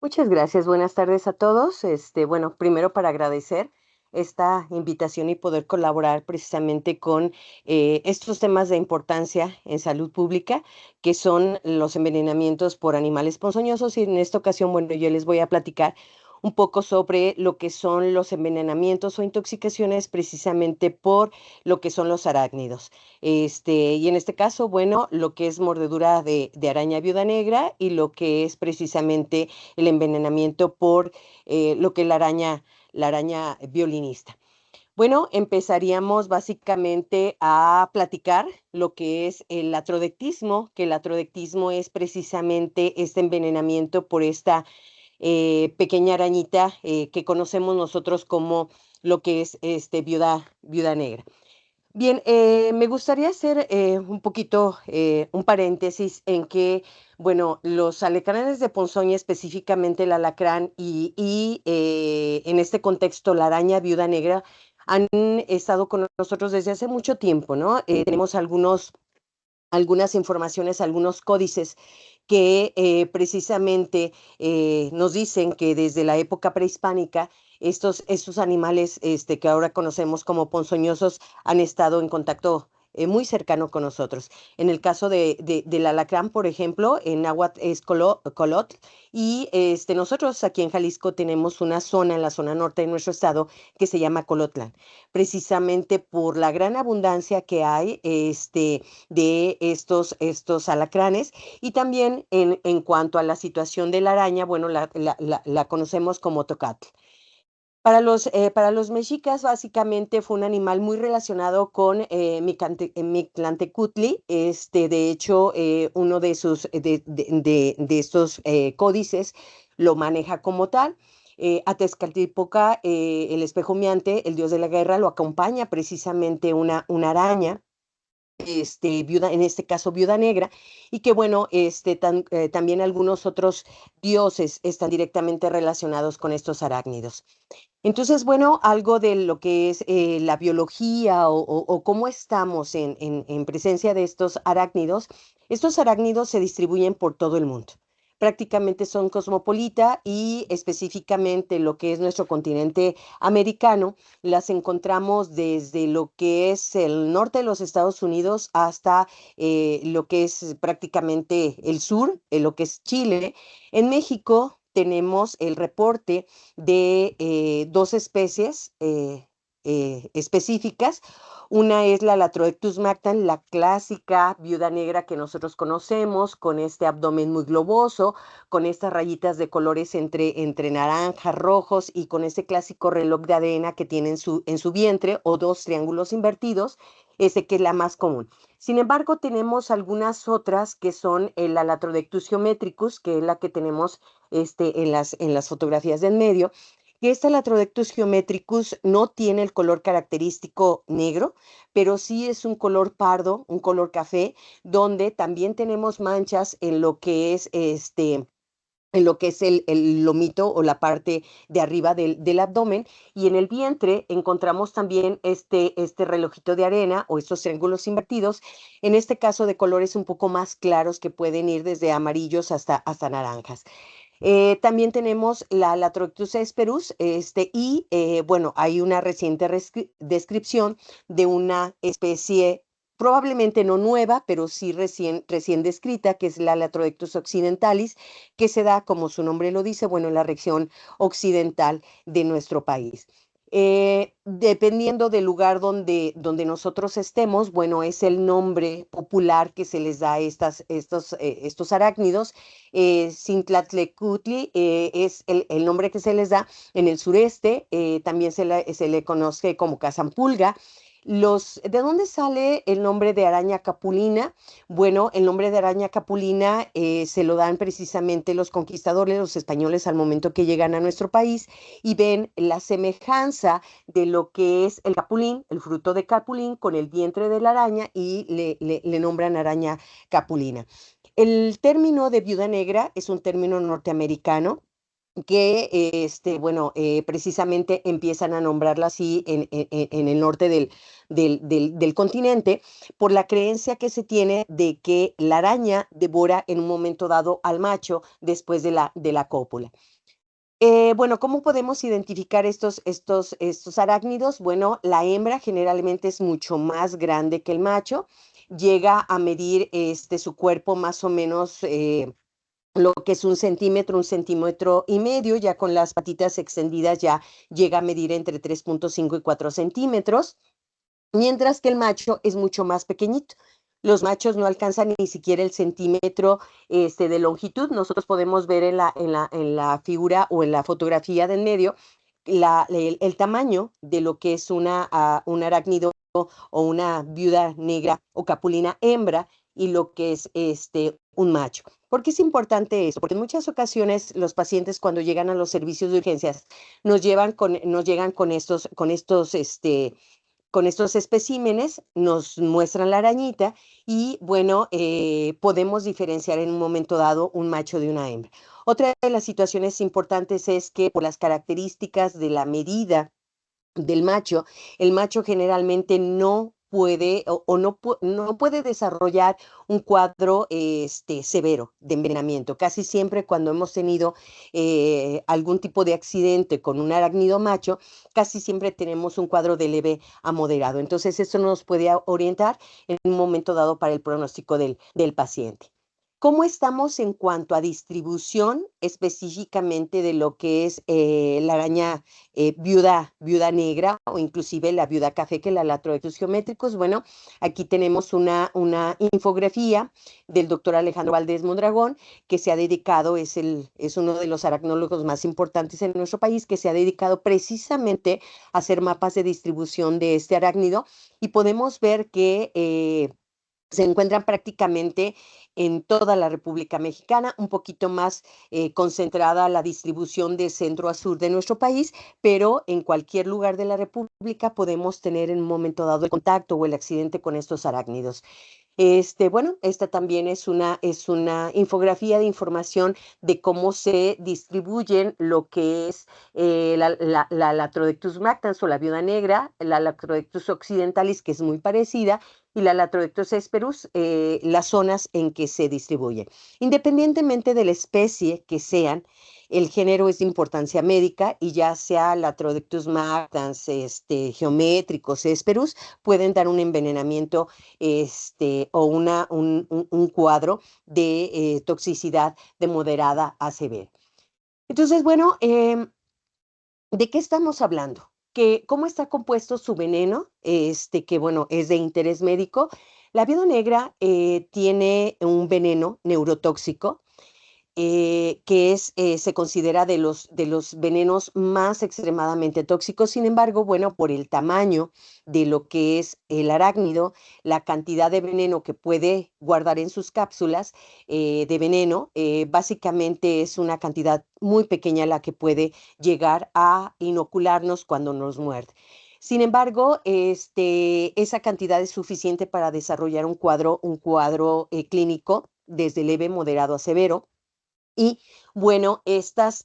Muchas gracias. Buenas tardes a todos. Bueno, primero para agradecer esta invitación y poder colaborar precisamente con estos temas de importancia en salud pública, que son los envenenamientos por animales ponzoñosos. Y en esta ocasión, bueno, yo les voy a platicar un poco sobre lo que son los envenenamientos o intoxicaciones precisamente por lo que son los arácnidos. Y en este caso, bueno, lo que es mordedura de araña viuda negra y lo que es precisamente el envenenamiento por lo que es la araña violinista. Bueno, empezaríamos básicamente a platicar lo que es el atrodectismo, que el atrodectismo es precisamente este envenenamiento por esta pequeña arañita que conocemos nosotros como lo que es viuda negra. Bien, me gustaría hacer un poquito un paréntesis en que, bueno, los alacranes de ponzoña, específicamente el alacrán y en este contexto la araña viuda negra, han estado con nosotros desde hace mucho tiempo, ¿no? Tenemos algunas informaciones, algunos códices que precisamente nos dicen que desde la época prehispánica estos animales que ahora conocemos como ponzoñosos han estado en contacto muy cercano con nosotros. En el caso del alacrán, por ejemplo, en náhuatl es colotl, y nosotros aquí en Jalisco tenemos una zona, en la zona norte de nuestro estado, que se llama Colotlán, precisamente por la gran abundancia que hay de estos alacranes. Y también en cuanto a la situación de la araña, bueno, la conocemos como tocatl. Para los mexicas, básicamente fue un animal muy relacionado con Mictlantecutli. De hecho, uno de estos códices lo maneja como tal. A Tezcatlipoca, el espejo humeante, el dios de la guerra, lo acompaña precisamente una araña, viuda, en este caso viuda negra, y que bueno, también algunos otros dioses están directamente relacionados con estos arácnidos. Entonces, bueno, algo de lo que es la biología o cómo estamos en presencia de estos arácnidos se distribuyen por todo el mundo. Prácticamente son cosmopolita y específicamente lo que es nuestro continente americano, las encontramos desde lo que es el norte de los Estados Unidos hasta lo que es prácticamente el sur, lo que es Chile. En México tenemos el reporte de dos especies específicas. Una es la Latroectus mactan, la clásica viuda negra que nosotros conocemos, con este abdomen muy globoso, con estas rayitas de colores entre naranjas, rojos, y con ese clásico reloj de arena que tiene en su vientre, o dos triángulos invertidos, ese que es la más común. Sin embargo, tenemos algunas otras que son el Alatrodectus geometricus, que es la que tenemos en las fotografías del medio, que esta Latrodectus geometricus no tiene el color característico negro, pero sí es un color pardo, un color café, donde también tenemos manchas en lo que es el lomito o la parte de arriba del abdomen, y en el vientre encontramos también este relojito de arena o estos triángulos invertidos, en este caso de colores un poco más claros que pueden ir desde amarillos hasta naranjas. También tenemos la Latroectus esperus, y bueno, hay una reciente descripción de una especie probablemente no nueva, pero sí recién descrita, que es la Latroectus occidentalis, que se da, como su nombre lo dice, bueno, en la región occidental de nuestro país. Dependiendo del lugar donde nosotros estemos, bueno, es el nombre popular que se les da a estos arácnidos. Cintlatlecutli es el nombre que se les da en el sureste. También se le conoce como cazampulga. ¿De dónde sale el nombre de araña capulina? Bueno, el nombre de araña capulina se lo dan precisamente los conquistadores, los españoles, al momento que llegan a nuestro país y ven la semejanza de lo que es el capulín, el fruto de capulín, con el vientre de la araña, y le nombran araña capulina. El término de viuda negra es un término norteamericano que, bueno, precisamente empiezan a nombrarla así en el norte del continente, por la creencia que se tiene de que la araña devora en un momento dado al macho después de la cópula. Bueno, ¿cómo podemos identificar estos arácnidos? Bueno, la hembra generalmente es mucho más grande que el macho, llega a medir su cuerpo más o menos lo que es un centímetro y medio, ya con las patitas extendidas ya llega a medir entre 3,5 y 4 centímetros, mientras que el macho es mucho más pequeñito. Los machos no alcanzan ni siquiera el centímetro de longitud. Nosotros podemos ver en la figura o en la fotografía del medio el tamaño de lo que es un arácnido o una viuda negra o capulina hembra y lo que es un macho. ¿Por qué es importante eso? Porque en muchas ocasiones los pacientes cuando llegan a los servicios de urgencias nos llegan con estos especímenes, nos muestran la arañita y bueno, podemos diferenciar en un momento dado un macho de una hembra. Otra de las situaciones importantes es que por las características de la medida del macho, el macho generalmente no puede o no puede desarrollar un cuadro severo de envenenamiento. Casi siempre cuando hemos tenido algún tipo de accidente con un arácnido macho, casi siempre tenemos un cuadro de leve a moderado. Entonces, eso nos puede orientar en un momento dado para el pronóstico del paciente. ¿Cómo estamos en cuanto a distribución específicamente de lo que es la araña viuda negra o inclusive la viuda café, que la Latroectus geométricos? Bueno, aquí tenemos una infografía del doctor Alejandro Valdés Mondragón, que se ha dedicado, es uno de los aracnólogos más importantes en nuestro país, que se ha dedicado precisamente a hacer mapas de distribución de este arácnido y podemos ver que se encuentran prácticamente en toda la República Mexicana, un poquito más concentrada la distribución de centro a sur de nuestro país, pero en cualquier lugar de la República podemos tener en un momento dado el contacto o el accidente con estos arácnidos. Bueno, esta también es una infografía de información de cómo se distribuyen lo que es la Latrodectus mactans o la viuda negra, la Latrodectus occidentalis, que es muy parecida, y la Latrodectus hesperus, las zonas en que se distribuyen. Independientemente de la especie que sean, el género es de importancia médica y ya sea Latrodectus mactans, geométricos, hesperus, pueden dar un envenenamiento o un cuadro de toxicidad de moderada a severa. Entonces, bueno, ¿de qué estamos hablando? ¿Cómo está compuesto su veneno? Que bueno, es de interés médico. La viuda negra tiene un veneno neurotóxico se considera de los venenos más extremadamente tóxicos. Sin embargo, bueno, por el tamaño de lo que es el arácnido, la cantidad de veneno que puede guardar en sus cápsulas de veneno, básicamente es una cantidad muy pequeña la que puede llegar a inocularnos cuando nos muerde. Sin embargo, esa cantidad es suficiente para desarrollar un cuadro clínico desde leve, moderado a severo. Y bueno, estas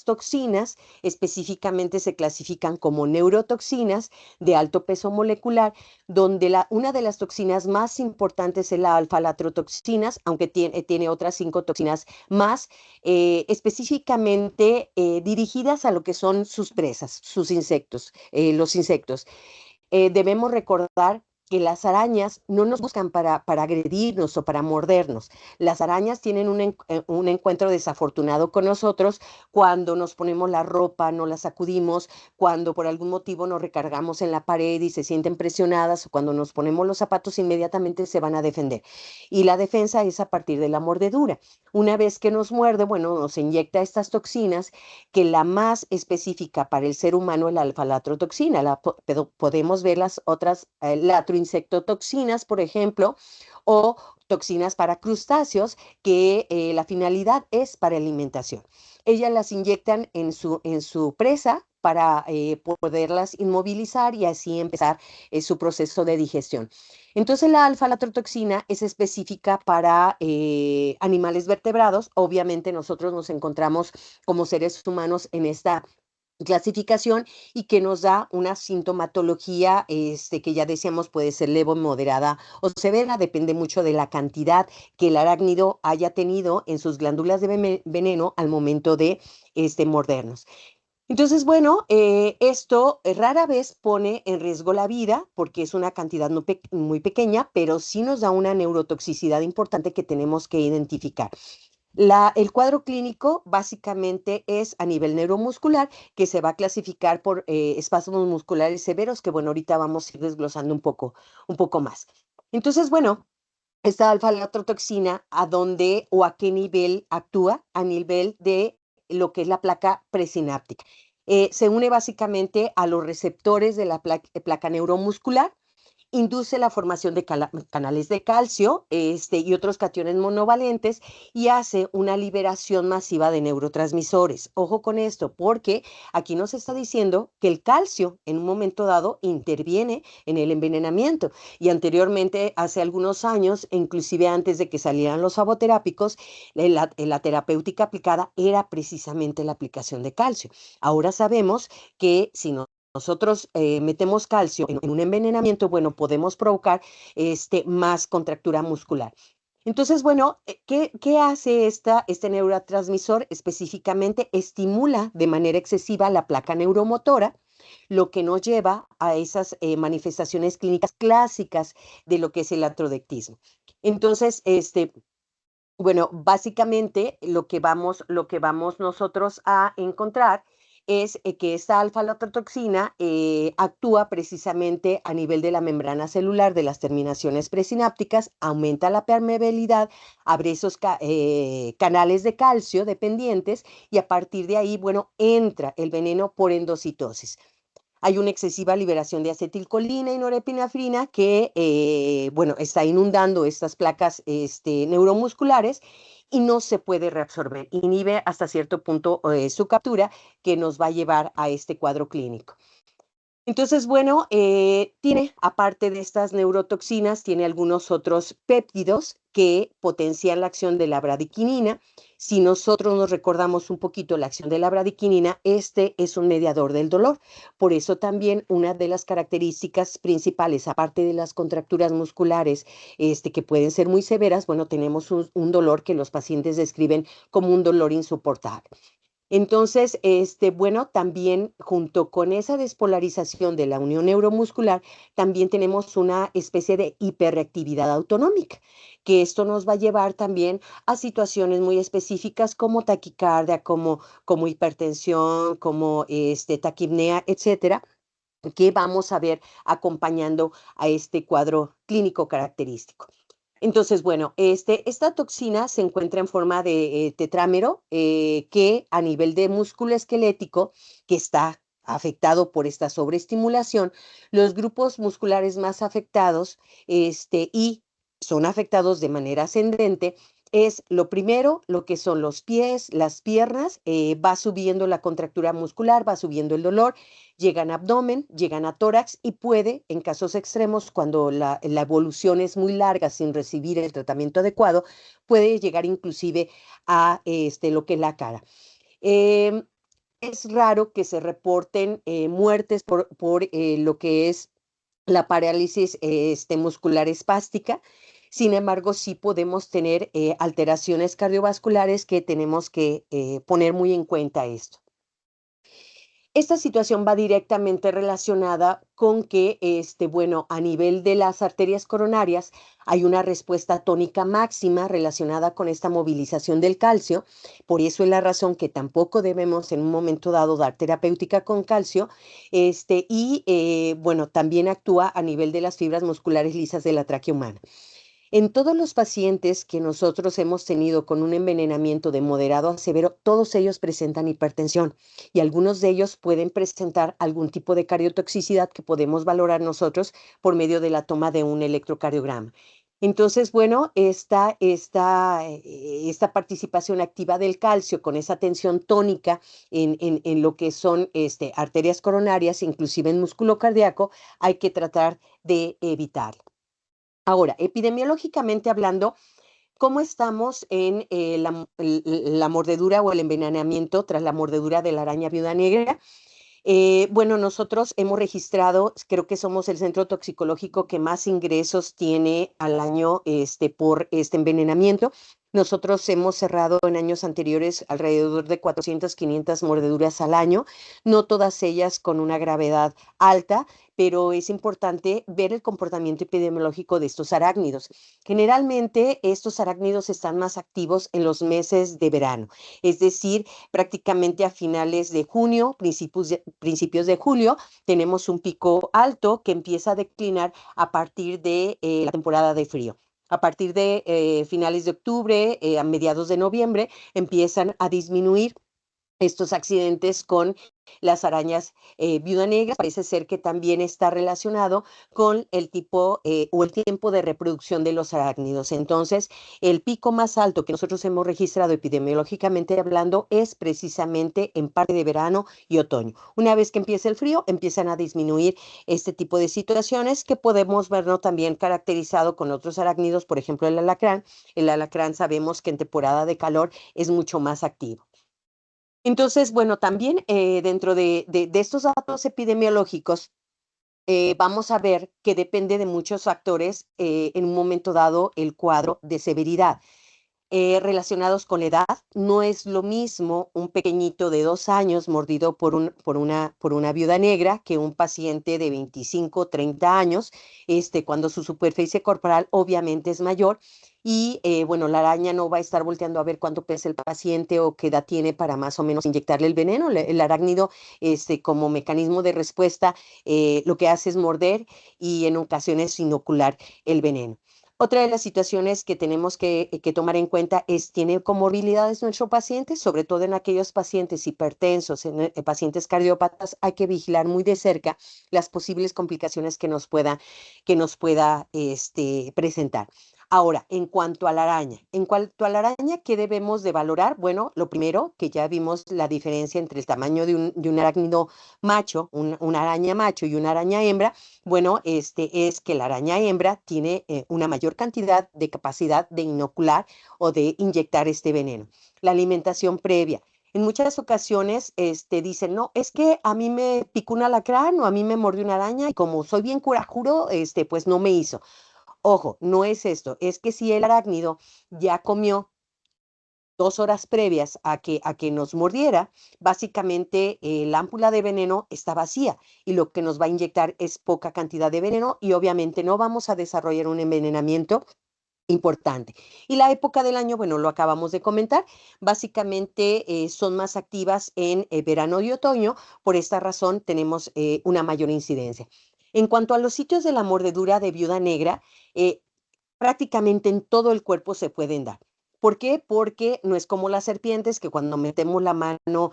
toxinas específicamente se clasifican como neurotoxinas de alto peso molecular, donde una de las toxinas más importantes es la alfa-latrotoxinas, aunque tiene otras 5 toxinas más, específicamente dirigidas a lo que son sus presas, sus insectos, los insectos. Debemos recordar que las arañas no nos buscan para agredirnos o para mordernos. Las arañas tienen un encuentro desafortunado con nosotros cuando nos ponemos la ropa, no la sacudimos, cuando por algún motivo nos recargamos en la pared y se sienten presionadas, o cuando nos ponemos los zapatos, inmediatamente se van a defender. Y la defensa es a partir de la mordedura. Una vez que nos muerde, bueno, nos inyecta estas toxinas, que la más específica para el ser humano es la alfa-latrotoxina. Pero podemos ver las otras latroinsectotoxinas, por ejemplo, o toxinas para crustáceos, que la finalidad es para alimentación. Ellas las inyectan en su presa para poderlas inmovilizar y así empezar su proceso de digestión. Entonces, la alfa-latrotoxina es específica para animales vertebrados. Obviamente, nosotros nos encontramos como seres humanos en esta clasificación y que nos da una sintomatología que ya decíamos puede ser leve, moderada o severa, depende mucho de la cantidad que el arácnido haya tenido en sus glándulas de veneno al momento de mordernos. Entonces, bueno, esto rara vez pone en riesgo la vida porque es una cantidad muy pequeña, pero sí nos da una neurotoxicidad importante que tenemos que identificar. El cuadro clínico básicamente es a nivel neuromuscular, que se va a clasificar por espasmos musculares severos, que bueno, ahorita vamos a ir desglosando un poco más. Entonces, bueno, esta alfa-lactotoxina, ¿a dónde o a qué nivel actúa? A nivel de lo que es la placa presináptica. Se une básicamente a los receptores de la placa neuromuscular, induce la formación de canales de calcio y otros cationes monovalentes y hace una liberación masiva de neurotransmisores. Ojo con esto, porque aquí nos está diciendo que el calcio en un momento dado interviene en el envenenamiento y anteriormente, hace algunos años, inclusive antes de que salieran los saboterápicos, la terapéutica aplicada era precisamente la aplicación de calcio. Ahora sabemos que si nosotros metemos calcio en un envenenamiento, bueno, podemos provocar más contractura muscular. Entonces, bueno, ¿qué hace este neurotransmisor? Específicamente estimula de manera excesiva la placa neuromotora, lo que nos lleva a esas manifestaciones clínicas clásicas de lo que es el atrodectismo. Entonces, bueno, básicamente lo que vamos nosotros a encontrar es que esta alfa-lactotoxina actúa precisamente a nivel de la membrana celular de las terminaciones presinápticas, aumenta la permeabilidad, abre esos canales de calcio dependientes y a partir de ahí, bueno, entra el veneno por endocitosis. Hay una excesiva liberación de acetilcolina y norepinefrina que, bueno, está inundando estas placas neuromusculares y no se puede reabsorber. Inhibe hasta cierto punto su captura, que nos va a llevar a este cuadro clínico. Entonces, bueno, tiene, aparte de estas neurotoxinas, tiene algunos otros péptidos que potencian la acción de la bradiquinina. Si nosotros nos recordamos un poquito la acción de la bradiquinina, este es un mediador del dolor. Por eso también una de las características principales, aparte de las contracturas musculares, que pueden ser muy severas, bueno, tenemos un dolor que los pacientes describen como un dolor insoportable. Entonces, bueno, también junto con esa despolarización de la unión neuromuscular, también tenemos una especie de hiperreactividad autonómica, que esto nos va a llevar también a situaciones muy específicas como taquicardia, como hipertensión, como taquipnea, etcétera, que vamos a ver acompañando a este cuadro clínico característico. Entonces, bueno, esta toxina se encuentra en forma de tetrámero que a nivel de músculo esquelético, que está afectado por esta sobreestimulación, los grupos musculares más afectados y son afectados de manera ascendente, es lo primero, lo que son los pies, las piernas, va subiendo la contractura muscular, va subiendo el dolor, llegan a abdomen, llegan a tórax y puede, en casos extremos, cuando la evolución es muy larga sin recibir el tratamiento adecuado, puede llegar inclusive a lo que es la cara. Eh, es raro que se reporten muertes por lo que es la parálisis muscular espástica. Sin embargo, sí podemos tener alteraciones cardiovasculares que tenemos que poner muy en cuenta esto. Esta situación va directamente relacionada con que, bueno, a nivel de las arterias coronarias hay una respuesta tónica máxima relacionada con esta movilización del calcio. Por eso es la razón que tampoco debemos en un momento dado dar terapéutica con calcio. Bueno, también actúa a nivel de las fibras musculares lisas de la tráquea humana. En todos los pacientes que nosotros hemos tenido con un envenenamiento de moderado a severo, todos ellos presentan hipertensión y algunos de ellos pueden presentar algún tipo de cardiotoxicidad que podemos valorar nosotros por medio de la toma de un electrocardiograma. Entonces, bueno, esta participación activa del calcio con esa tensión tónica en lo que son arterias coronarias, inclusive en músculo cardíaco, hay que tratar de evitar. Ahora, epidemiológicamente hablando, ¿cómo estamos en la mordedura o el envenenamiento tras la mordedura de la araña viuda negra? Bueno, nosotros hemos registrado, creo que somos el centro toxicológico que más ingresos tiene al año por este envenenamiento. Nosotros hemos cerrado en años anteriores alrededor de 400, 500 mordeduras al año, no todas ellas con una gravedad alta, pero es importante ver el comportamiento epidemiológico de estos arácnidos. Generalmente, estos arácnidos están más activos en los meses de verano, es decir, prácticamente a finales de junio, principios de julio, tenemos un pico alto que empieza a declinar a partir de la temporada de frío. A partir de finales de octubre, a mediados de noviembre, empiezan a disminuir estos accidentes con las arañas viuda negra. Parece ser que también está relacionado con el tipo o el tiempo de reproducción de los arácnidos. Entonces, el pico más alto que nosotros hemos registrado epidemiológicamente hablando es precisamente en parte de verano y otoño. Una vez que empieza el frío, empiezan a disminuir este tipo de situaciones que podemos verlo también caracterizado con otros arácnidos, por ejemplo, el alacrán. El alacrán sabemos que en temporada de calor es mucho más activo. Entonces, bueno, también dentro de estos datos epidemiológicos, vamos a ver que depende de muchos factores en un momento dado el cuadro de severidad relacionados con la edad. No es lo mismo un pequeñito de 2 años mordido por una viuda negra que un paciente de 25, 30 años, cuando su superficie corporal obviamente es mayor. Y bueno, la araña no va a estar volteando a ver cuánto pesa el paciente o qué edad tiene para más o menos inyectarle el veneno. El arácnido, como mecanismo de respuesta, lo que hace es morder y en ocasiones inocular el veneno. Otra de las situaciones que tenemos que tomar en cuenta es, ¿tiene comorbilidades nuestro paciente? Sobre todo en aquellos pacientes hipertensos, en pacientes cardiópatas, hay que vigilar muy de cerca las posibles complicaciones que nos pueda presentar. Ahora, en cuanto a la araña, ¿qué debemos de valorar? Bueno, lo primero, que ya vimos la diferencia entre el tamaño de un arácnido macho, una araña macho y una araña hembra. Bueno, es que la araña hembra tiene una mayor cantidad de capacidad de inocular o de inyectar este veneno. La alimentación previa. En muchas ocasiones dicen, no, es que a mí me picó un alacrán o a mí me mordió una araña y como soy bien curajuro, pues no me hizo. Ojo, no es esto, es que si el arácnido ya comió 2 horas previas a que nos mordiera, básicamente la ámpula de veneno está vacía y lo que nos va a inyectar es poca cantidad de veneno y obviamente no vamos a desarrollar un envenenamiento importante. Y la época del año, bueno, lo acabamos de comentar, básicamente son más activas en verano y otoño, por esta razón tenemos una mayor incidencia. En cuanto a los sitios de la mordedura de viuda negra, eh, prácticamente en todo el cuerpo se pueden dar. ¿Por qué? Porque no es como las serpientes que cuando metemos la mano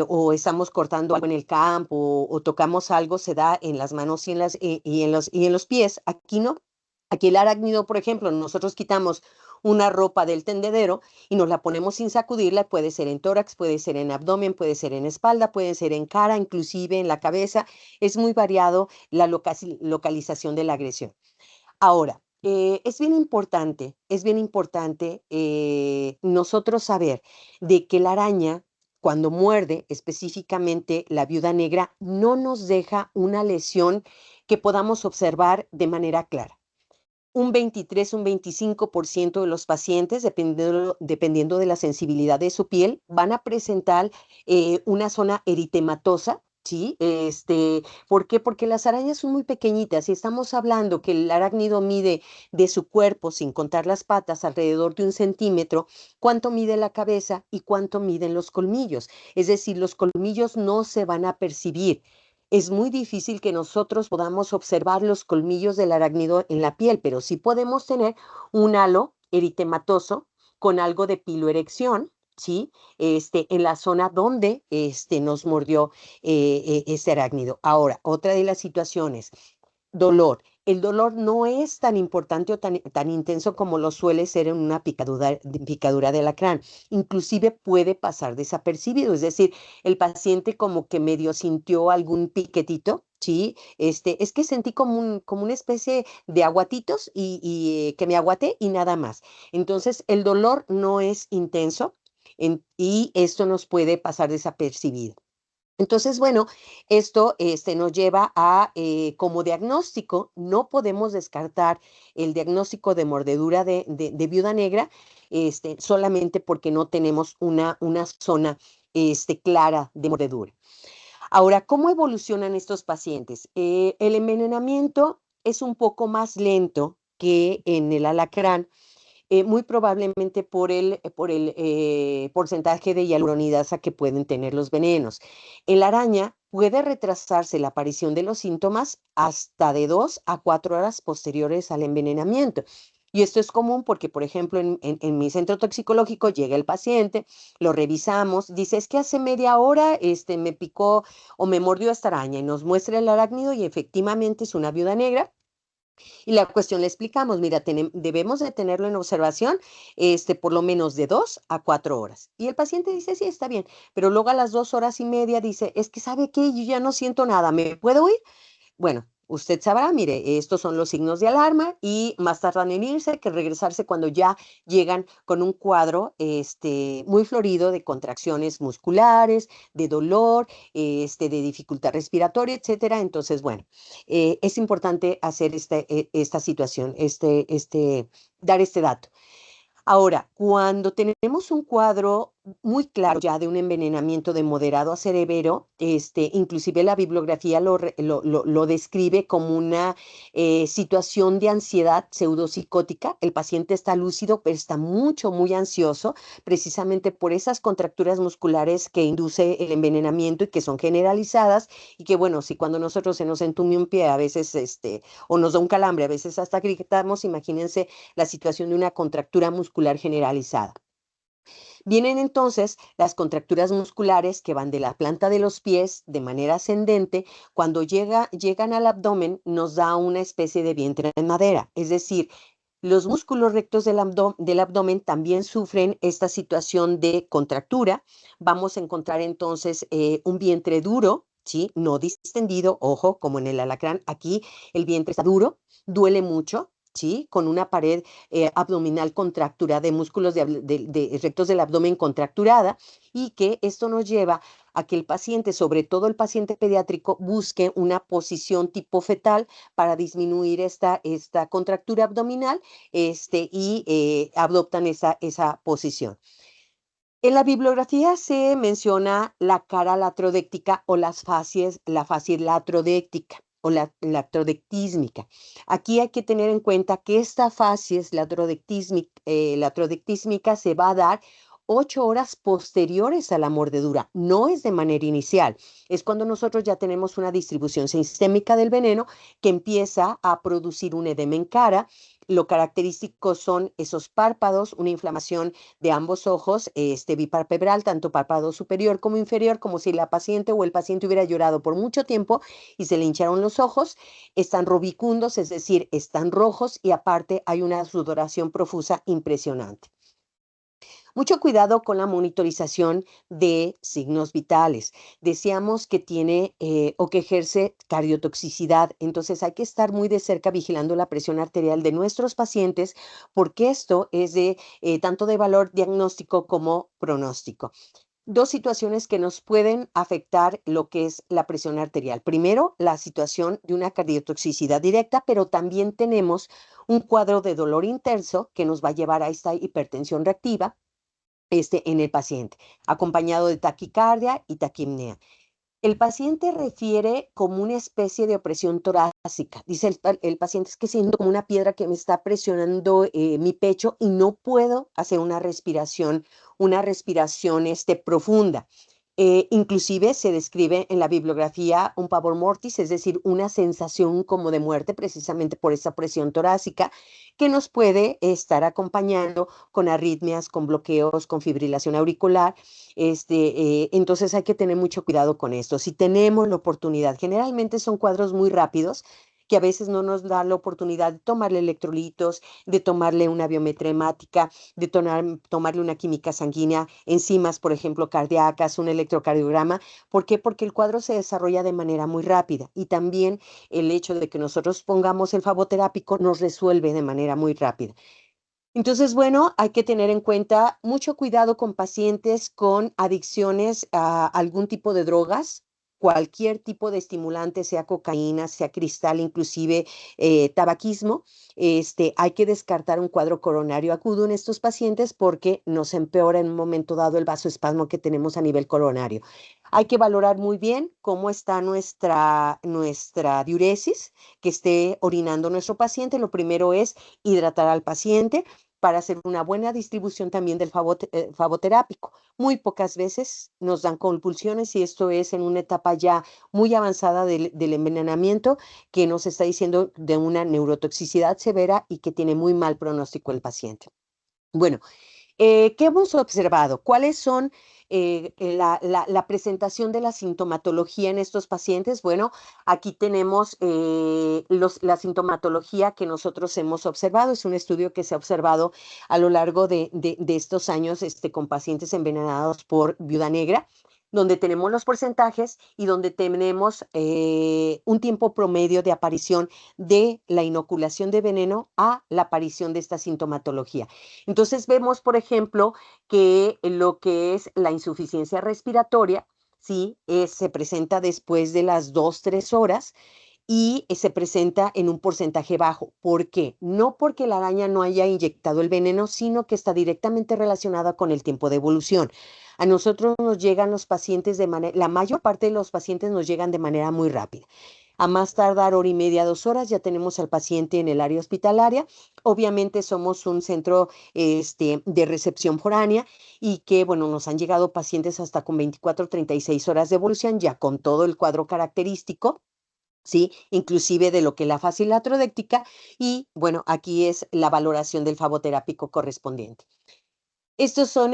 o estamos cortando algo en el campo o tocamos algo se da en las manos y en los pies. Aquí no. Aquí el arácnido, por ejemplo, nosotros quitamos una ropa del tendedero y nos la ponemos sin sacudirla, puede ser en tórax, puede ser en abdomen, puede ser en espalda, puede ser en cara, inclusive en la cabeza. Es muy variado la localización de la agresión. Ahora, es bien importante nosotros saber de que la araña, cuando muerde específicamente la viuda negra, no nos deja una lesión que podamos observar de manera clara. Un 23, un 25% de los pacientes, dependiendo de la sensibilidad de su piel, van a presentar una zona eritematosa. ¿Sí? ¿Por qué? Porque las arañas son muy pequeñitas y estamos hablando que el arácnido mide de su cuerpo, sin contar las patas, alrededor de 1 centímetro. ¿Cuánto mide la cabeza y cuánto miden los colmillos? Es decir, los colmillos no se van a percibir. Es muy difícil que nosotros podamos observar los colmillos del arácnido en la piel, pero sí podemos tener un halo eritematoso con algo de piloerección, ¿sí? En la zona donde nos mordió ese arácnido. Ahora, otra de las situaciones, dolor. El dolor no es tan importante o tan intenso como lo suele ser en una picadura de alacrán. Inclusive puede pasar desapercibido, es decir, el paciente como que medio sintió algún piquetito, ¿sí? Es que sentí como una especie de aguatitos y que me aguaté y nada más. Entonces, el dolor no es intenso y esto nos puede pasar desapercibido. Entonces, bueno, esto nos lleva a, como diagnóstico, no podemos descartar el diagnóstico de mordedura de viuda negra, solamente porque no tenemos una zona clara de mordedura. Ahora, ¿cómo evolucionan estos pacientes? El envenenamiento es un poco más lento que en el alacrán, muy probablemente por el porcentaje de hialuronidasa que pueden tener los venenos. En la araña puede retrasarse la aparición de los síntomas hasta de 2 a 4 horas posteriores al envenenamiento. Y esto es común porque, por ejemplo, en mi centro toxicológico llega el paciente, lo revisamos, dice, es que hace media hora me picó o me mordió esta araña y nos muestra el arácnido y efectivamente es una viuda negra. Y la cuestión le explicamos, mira, debemos de tenerlo en observación por lo menos de 2 a 4 horas. Y el paciente dice, sí, está bien, pero luego a las 2 horas y media dice, es que ¿sabe qué? Yo ya no siento nada, ¿me puedo ir? Bueno, usted sabrá, mire, estos son los signos de alarma y más tardan en irse que regresarse cuando ya llegan con un cuadro muy florido de contracciones musculares, de dolor, de dificultad respiratoria, etcétera. Entonces, bueno, es importante hacer esta situación, dar este dato. Ahora, cuando tenemos un cuadro muy claro ya de un envenenamiento de moderado a severo, inclusive la bibliografía lo describe como una situación de ansiedad pseudopsicótica. El paciente está lúcido, pero está muy ansioso, precisamente por esas contracturas musculares que induce el envenenamiento y que son generalizadas y que, bueno, si cuando nosotros se nos entume un pie a veces, o nos da un calambre, a veces hasta gritamos, imagínense la situación de una contractura muscular generalizada. Vienen entonces las contracturas musculares que van de la planta de los pies de manera ascendente. Cuando llegan al abdomen, nos da una especie de vientre en madera, es decir, los músculos rectos del abdomen también sufren esta situación de contractura. Vamos a encontrar entonces un vientre duro, ¿sí? No distendido, ojo, como en el alacrán, aquí el vientre está duro, duele mucho, ¿sí? Con una pared abdominal contracturada, de músculos de rectos del abdomen contracturada, y que esto nos lleva a que el paciente, sobre todo el paciente pediátrico, busque una posición tipo fetal para disminuir esta contractura abdominal y adoptan esa posición. En la bibliografía se menciona la cara latrodéctica o la facies latrodéctica o la latrodectísmica. Aquí hay que tener en cuenta que esta facies latrodectísmica se va a dar 8 horas posteriores a la mordedura, no es de manera inicial, es cuando nosotros ya tenemos una distribución sistémica del veneno que empieza a producir un edema en cara. Lo característico son esos párpados, una inflamación de ambos ojos, bipalpebral, tanto párpado superior como inferior, como si la paciente o el paciente hubiera llorado por mucho tiempo y se le hincharon los ojos. Están rubicundos, es decir, están rojos y aparte hay una sudoración profusa impresionante. Mucho cuidado con la monitorización de signos vitales. Decíamos que tiene o que ejerce cardiotoxicidad, entonces hay que estar muy de cerca vigilando la presión arterial de nuestros pacientes porque esto es de tanto de valor diagnóstico como pronóstico. Dos situaciones que nos pueden afectar lo que es la presión arterial. Primero, la situación de una cardiotoxicidad directa, pero también tenemos un cuadro de dolor intenso que nos va a llevar a esta hipertensión reactiva en el paciente, acompañado de taquicardia y taquipnea. El paciente refiere como una especie de opresión torácica. Dice el paciente, es que siento como una piedra que me está presionando mi pecho y no puedo hacer una respiración profunda. Inclusive se describe en la bibliografía un pavor mortis, es decir, una sensación como de muerte precisamente por esa presión torácica que nos puede estar acompañando con arritmias, con bloqueos, con fibrilación auricular. Entonces hay que tener mucho cuidado con esto. Si tenemos la oportunidad, generalmente son cuadros muy rápidos que a veces no nos da la oportunidad de tomarle electrolitos, de tomarle una biometría hemática, de tomarle una química sanguínea, enzimas, por ejemplo, cardíacas, un electrocardiograma. ¿Por qué? Porque el cuadro se desarrolla de manera muy rápida y también el hecho de que nosotros pongamos el faboterápico nos resuelve de manera muy rápida. Entonces, bueno, hay que tener en cuenta mucho cuidado con pacientes con adicciones a algún tipo de drogas, cualquier tipo de estimulante, sea cocaína, sea cristal, inclusive tabaquismo, hay que descartar un cuadro coronario agudo en estos pacientes porque nos empeora en un momento dado el vasoespasmo que tenemos a nivel coronario. Hay que valorar muy bien cómo está nuestra diuresis, que esté orinando nuestro paciente. Lo primero es hidratar al paciente para hacer una buena distribución también del faboterápico. Muy pocas veces nos dan convulsiones y esto es en una etapa ya muy avanzada del envenenamiento que nos está diciendo de una neurotoxicidad severa y que tiene muy mal pronóstico el paciente. Bueno, ¿qué hemos observado? ¿Cuáles son la presentación de la sintomatología en estos pacientes? Bueno, aquí tenemos la sintomatología que nosotros hemos observado. Es un estudio que se ha observado a lo largo de estos años con pacientes envenenados por viuda negra, donde tenemos los porcentajes y donde tenemos un tiempo promedio de aparición de la inoculación de veneno a la aparición de esta sintomatología. Entonces vemos, por ejemplo, que lo que es la insuficiencia respiratoria, sí, se presenta después de las 2, 3 horas y se presenta en un porcentaje bajo. ¿Por qué? No porque la araña no haya inyectado el veneno, sino que está directamente relacionada con el tiempo de evolución. A nosotros nos llegan los pacientes la mayor parte de los pacientes nos llegan de manera muy rápida. A más tardar 1 hora y media, 2 horas, ya tenemos al paciente en el área hospitalaria. Obviamente somos un centro de recepción foránea y que, bueno, nos han llegado pacientes hasta con 24, 36 horas de evolución, ya con todo el cuadro característico, ¿sí? Inclusive de lo que es la fase latrodéctica y, bueno, aquí es la valoración del faboterápico correspondiente. Estos son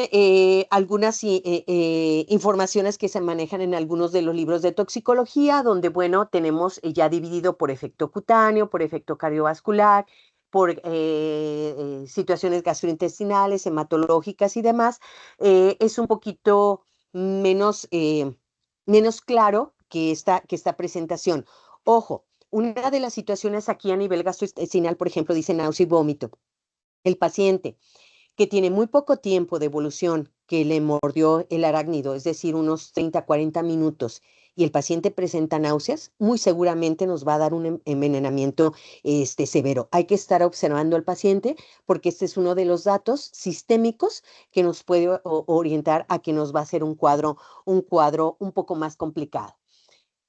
algunas informaciones que se manejan en algunos de los libros de toxicología, donde, bueno, tenemos ya dividido por efecto cutáneo, por efecto cardiovascular, por situaciones gastrointestinales, hematológicas y demás. Es un poquito menos, menos claro que esta presentación. Ojo, una de las situaciones aquí a nivel gastrointestinal, por ejemplo, dice náusea y vómito. El paciente que tiene muy poco tiempo de evolución, que le mordió el arácnido, es decir, unos 30, 40 minutos, y el paciente presenta náuseas, muy seguramente nos va a dar un envenenamiento severo. Hay que estar observando al paciente porque este es uno de los datos sistémicos que nos puede orientar a que nos va a hacer un cuadro un poco más complicado.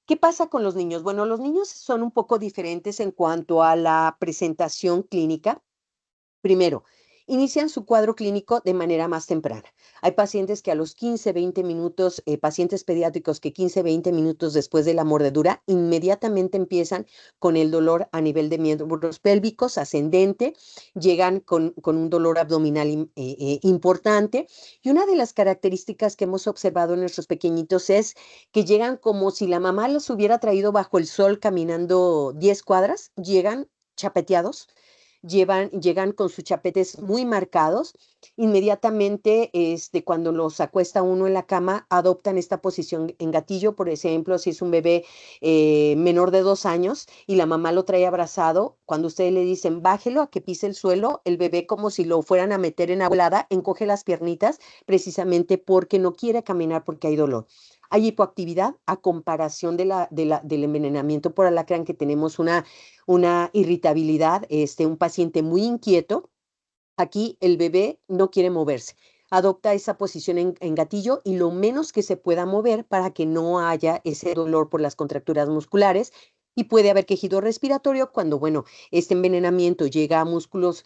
¿Qué pasa con los niños? Bueno, los niños son un poco diferentes en cuanto a la presentación clínica. Primero, inician su cuadro clínico de manera más temprana. Hay pacientes que a los 15, 20 minutos, pacientes pediátricos que 15, 20 minutos después de la mordedura, inmediatamente empiezan con el dolor a nivel de miembros pélvicos ascendente, llegan con un dolor abdominal importante. Y una de las características que hemos observado en nuestros pequeñitos es que llegan como si la mamá los hubiera traído bajo el sol caminando 10 cuadras, llegan chapeteados, llegan con sus chapetes muy marcados. Inmediatamente, cuando los acuesta uno en la cama, adoptan esta posición en gatillo. Por ejemplo, si es un bebé menor de 2 años y la mamá lo trae abrazado, cuando ustedes le dicen bájelo a que pise el suelo, el bebé, como si lo fueran a meter en abuelada, encoge las piernitas precisamente porque no quiere caminar porque hay dolor. Hay hipoactividad a comparación del envenenamiento por alacrán, que tenemos una irritabilidad, un paciente muy inquieto. Aquí el bebé no quiere moverse, adopta esa posición en gatillo y lo menos que se pueda mover para que no haya ese dolor por las contracturas musculares. Y puede haber quejido respiratorio cuando, bueno, este envenenamiento llega a músculos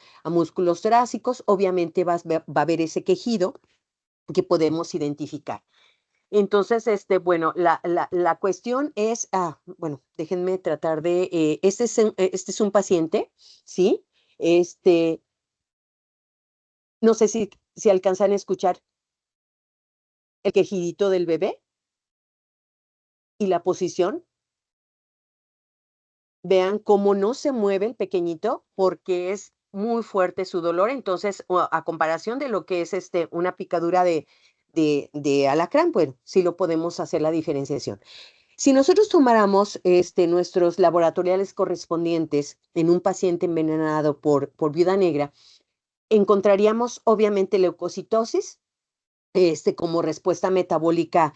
torácicos, obviamente va a haber ese quejido que podemos identificar. Entonces, bueno, la cuestión es, bueno, déjenme tratar este es un paciente, ¿sí? Este, no sé si alcanzan a escuchar el quejidito del bebé y la posición. Vean cómo no se mueve el pequeñito porque es muy fuerte su dolor. Entonces, a comparación de lo que es una picadura de alacrán, bueno, sí lo podemos hacer la diferenciación. Si nosotros tomáramos nuestros laboratoriales correspondientes en un paciente envenenado por viuda negra, encontraríamos obviamente leucocitosis, como respuesta metabólica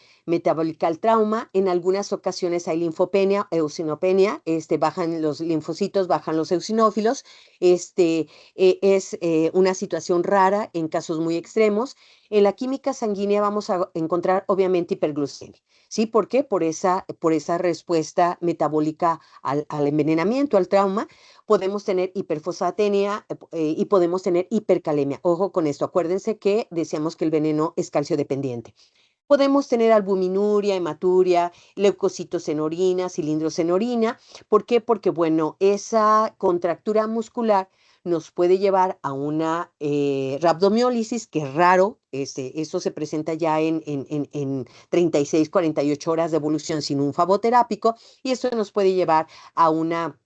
al trauma. En algunas ocasiones hay linfopenia, eosinopenia, bajan los linfocitos, bajan los eosinófilos. Es una situación rara en casos muy extremos. En la química sanguínea vamos a encontrar obviamente hiperglucemia. ¿Sí? ¿Por qué? Por esa respuesta metabólica al envenenamiento, al trauma. Podemos tener hiperfosfatemia y podemos tener hipercalemia. Ojo con esto, acuérdense que decíamos que el veneno es calcio dependiente. Podemos tener albuminuria, hematuria, leucocitos en orina, cilindros en orina. ¿Por qué? Porque, bueno, esa contractura muscular nos puede llevar a una rhabdomiólisis, que es raro. Eso se presenta ya en 36, 48 horas de evolución sin un faboterápico, y eso nos puede llevar a una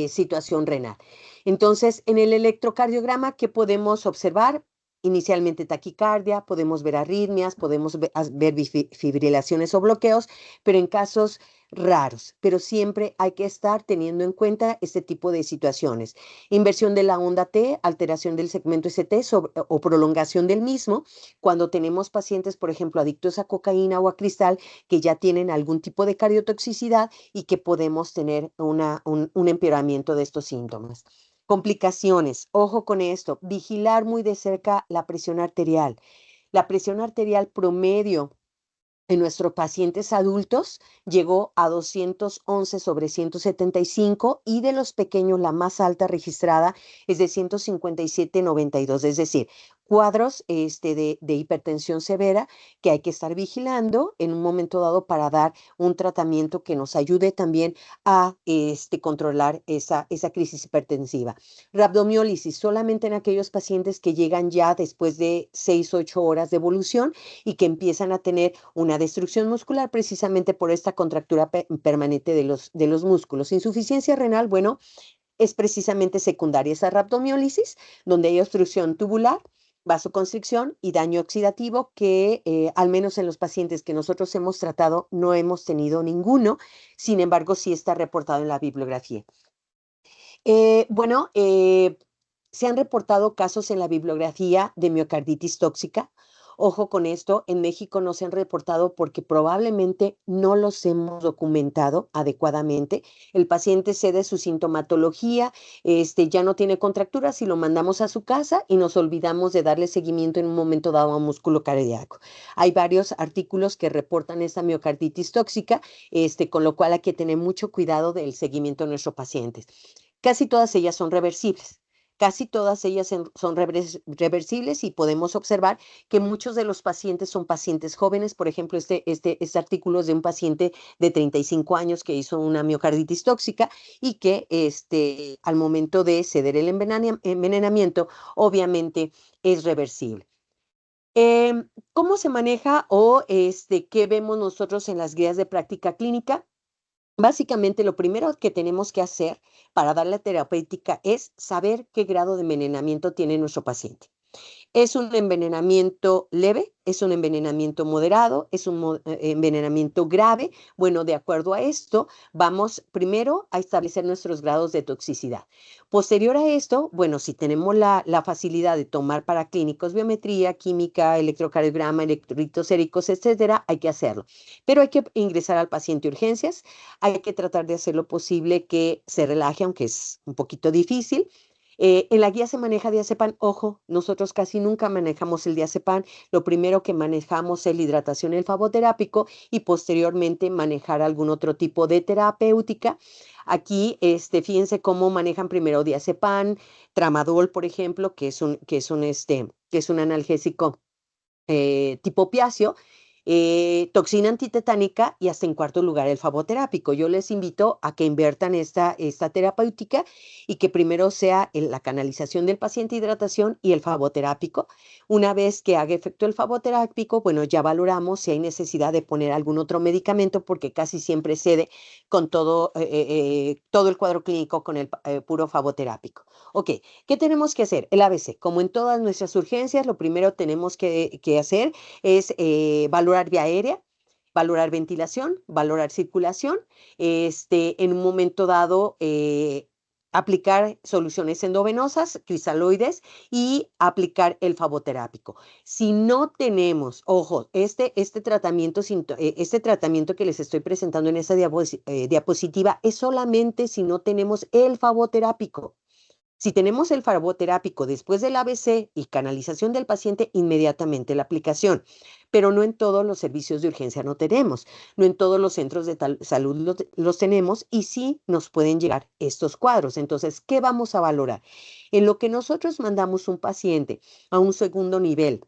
situación renal. Entonces, en el electrocardiograma, ¿qué podemos observar? Inicialmente taquicardia, podemos ver arritmias, podemos ver fibrilaciones o bloqueos, pero en casos raros. Pero siempre hay que estar teniendo en cuenta este tipo de situaciones. Inversión de la onda T, alteración del segmento ST o prolongación del mismo. Cuando tenemos pacientes, por ejemplo, adictos a cocaína o a cristal, que ya tienen algún tipo de cardiotoxicidad y que podemos tener un empeoramiento de estos síntomas. Complicaciones, ojo con esto, vigilar muy de cerca la presión arterial. La presión arterial promedio en nuestros pacientes adultos llegó a 211 sobre 175, y de los pequeños la más alta registrada es de 157/92, es decir, cuadros de hipertensión severa que hay que estar vigilando en un momento dado para dar un tratamiento que nos ayude también a controlar esa crisis hipertensiva. Rhabdomiólisis solamente en aquellos pacientes que llegan ya después de 6, 8 horas de evolución y que empiezan a tener una destrucción muscular precisamente por esta contractura permanente de los músculos. Insuficiencia renal, bueno, es precisamente secundaria esa rhabdomiólisis, donde hay obstrucción tubular, vasoconstricción y daño oxidativo, que al menos en los pacientes que nosotros hemos tratado no hemos tenido ninguno. Sin embargo, sí está reportado en la bibliografía. Bueno, se han reportado casos en la bibliografía de miocarditis tóxica. Ojo con esto, en México no se han reportado porque probablemente no los hemos documentado adecuadamente. El paciente cede su sintomatología, ya no tiene contracturas y lo mandamos a su casa y nos olvidamos de darle seguimiento en un momento dado a un músculo cardíaco. Hay varios artículos que reportan esta miocarditis tóxica, con lo cual hay que tener mucho cuidado del seguimiento de nuestros pacientes. Casi todas ellas son reversibles. Casi todas ellas son reversibles, y podemos observar que muchos de los pacientes son pacientes jóvenes. Por ejemplo, este artículo es de un paciente de 35 años que hizo una miocarditis tóxica y que al momento de ceder el envenenamiento, obviamente es reversible. ¿Cómo se maneja o qué vemos nosotros en las guías de práctica clínica? Básicamente, lo primero que tenemos que hacer para dar la terapéutica es saber qué grado de envenenamiento tiene nuestro paciente. ¿Es un envenenamiento leve? ¿Es un envenenamiento moderado? ¿Es un envenenamiento grave? Bueno, de acuerdo a esto, vamos primero a establecer nuestros grados de toxicidad. Posterior a esto, bueno, si tenemos la facilidad de tomar para clínicos biometría, química, electrocardiograma, electrolitos séricos, etcétera, hay que hacerlo. Pero hay que ingresar al paciente a urgencias, hay que tratar de hacer lo posible que se relaje, aunque es un poquito difícil. En la guía se maneja diazepam. Ojo, nosotros casi nunca manejamos el diazepam. Lo primero que manejamos es la hidratación, el faboterápico, y posteriormente manejar algún otro tipo de terapéutica. Aquí, fíjense cómo manejan primero diazepam, tramadol, por ejemplo, que es un analgésico tipo opiáceo, toxina antitetánica, y hasta en cuarto lugar el faboterápico. Yo les invito a que inviertan esta terapéutica y que primero sea la canalización del paciente, hidratación y el faboterápico. Una vez que haga efecto el faboterápico, bueno, ya valoramos si hay necesidad de poner algún otro medicamento, porque casi siempre cede con todo el cuadro clínico con el puro faboterápico. Ok, ¿qué tenemos que hacer? El ABC. Como en todas nuestras urgencias, lo primero tenemos que hacer es valorar vía aérea, valorar ventilación, valorar circulación. En un momento dado, aplicar soluciones endovenosas, cristaloides y aplicar el faboterápico. Si no tenemos, ojo, este tratamiento que les estoy presentando en esta diapositiva es solamente si no tenemos el faboterápico. Si tenemos el faboterápico después del ABC y canalización del paciente, inmediatamente la aplicación, pero no en todos los servicios de urgencia no tenemos, no en todos los centros de salud los tenemos y sí nos pueden llegar estos cuadros. Entonces, ¿qué vamos a valorar? En lo que nosotros mandamos un paciente a un segundo nivel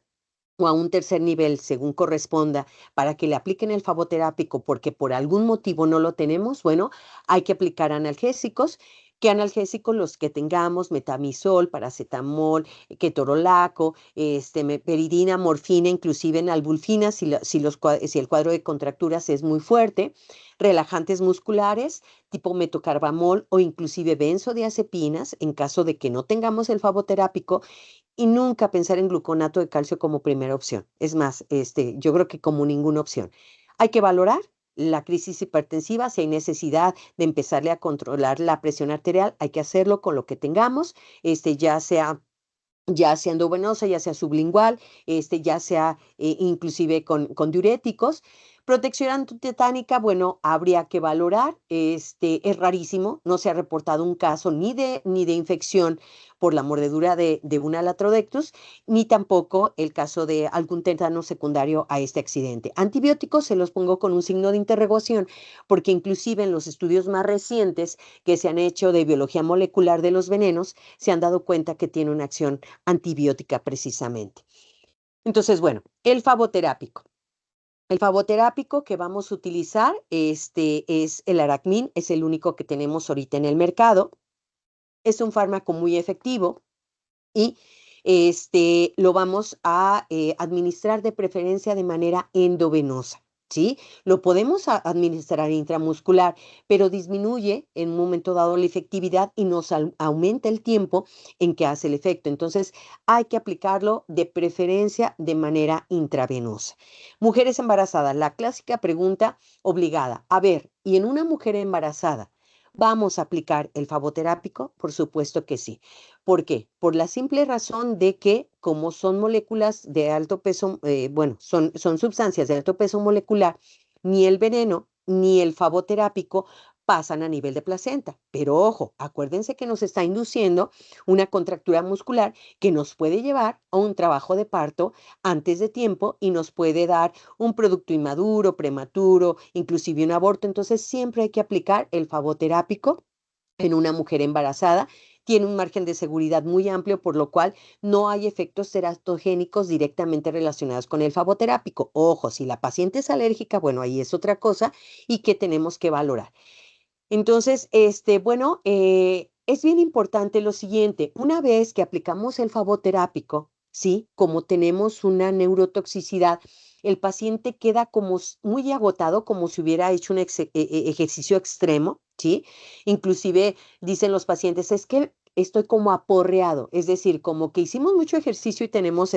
o a un tercer nivel, según corresponda, para que le apliquen el faboterápico porque por algún motivo no lo tenemos, bueno, hay que aplicar analgésicos. ¿Qué analgésicos? Los que tengamos, metamizol, paracetamol, ketorolaco, peridina, morfina, inclusive nalbulfina, si el cuadro de contracturas es muy fuerte, relajantes musculares, tipo metocarbamol o inclusive benzodiazepinas, en caso de que no tengamos el faboterápico, y nunca pensar en gluconato de calcio como primera opción. Es más, yo creo que como ninguna opción. Hay que valorar la crisis hipertensiva, si hay necesidad de empezarle a controlar la presión arterial, hay que hacerlo con lo que tengamos, ya sea endovenosa, ya sea sublingual, ya sea inclusive con diuréticos. Protección antitetánica, bueno, habría que valorar, es rarísimo, no se ha reportado un caso ni de infección por la mordedura de un Alatrodectus, ni tampoco el caso de algún tétano secundario a este accidente. Antibióticos se los pongo con un signo de interrogación, porque inclusive en los estudios más recientes que se han hecho de biología molecular de los venenos, se han dado cuenta que tiene una acción antibiótica precisamente. Entonces, bueno, el faboterápico. El faboterápico que vamos a utilizar es el Aracmin, es el único que tenemos ahorita en el mercado. Es un fármaco muy efectivo y lo vamos a administrar de preferencia de manera endovenosa. ¿Sí? Lo podemos administrar intramuscular, pero disminuye en un momento dado la efectividad y nos aumenta el tiempo en que hace el efecto. Entonces, hay que aplicarlo de preferencia de manera intravenosa. Mujeres embarazadas, la clásica pregunta obligada. A ver, ¿y en una mujer embarazada vamos a aplicar el faboterápico? Por supuesto que sí. ¿Por qué? Por la simple razón de que como son moléculas de alto peso, bueno, son sustancias de alto peso molecular, ni el veneno ni el faboterápico pasan a nivel de placenta. Pero ojo, acuérdense que nos está induciendo una contractura muscular que nos puede llevar a un trabajo de parto antes de tiempo y nos puede dar un producto inmaduro, prematuro, inclusive un aborto. Entonces siempre hay que aplicar el faboterápico en una mujer embarazada. Tiene un margen de seguridad muy amplio, por lo cual no hay efectos teratogénicos directamente relacionados con el faboterápico. Ojo, si la paciente es alérgica, bueno, ahí es otra cosa y que tenemos que valorar. Entonces, bueno, es bien importante lo siguiente. Una vez que aplicamos el faboterápico, ¿sí? Como tenemos una neurotoxicidad, el paciente queda como muy agotado, como si hubiera hecho un ejercicio extremo, ¿sí? Inclusive dicen los pacientes, es que estoy como aporreado, es decir, como que hicimos mucho ejercicio y tenemos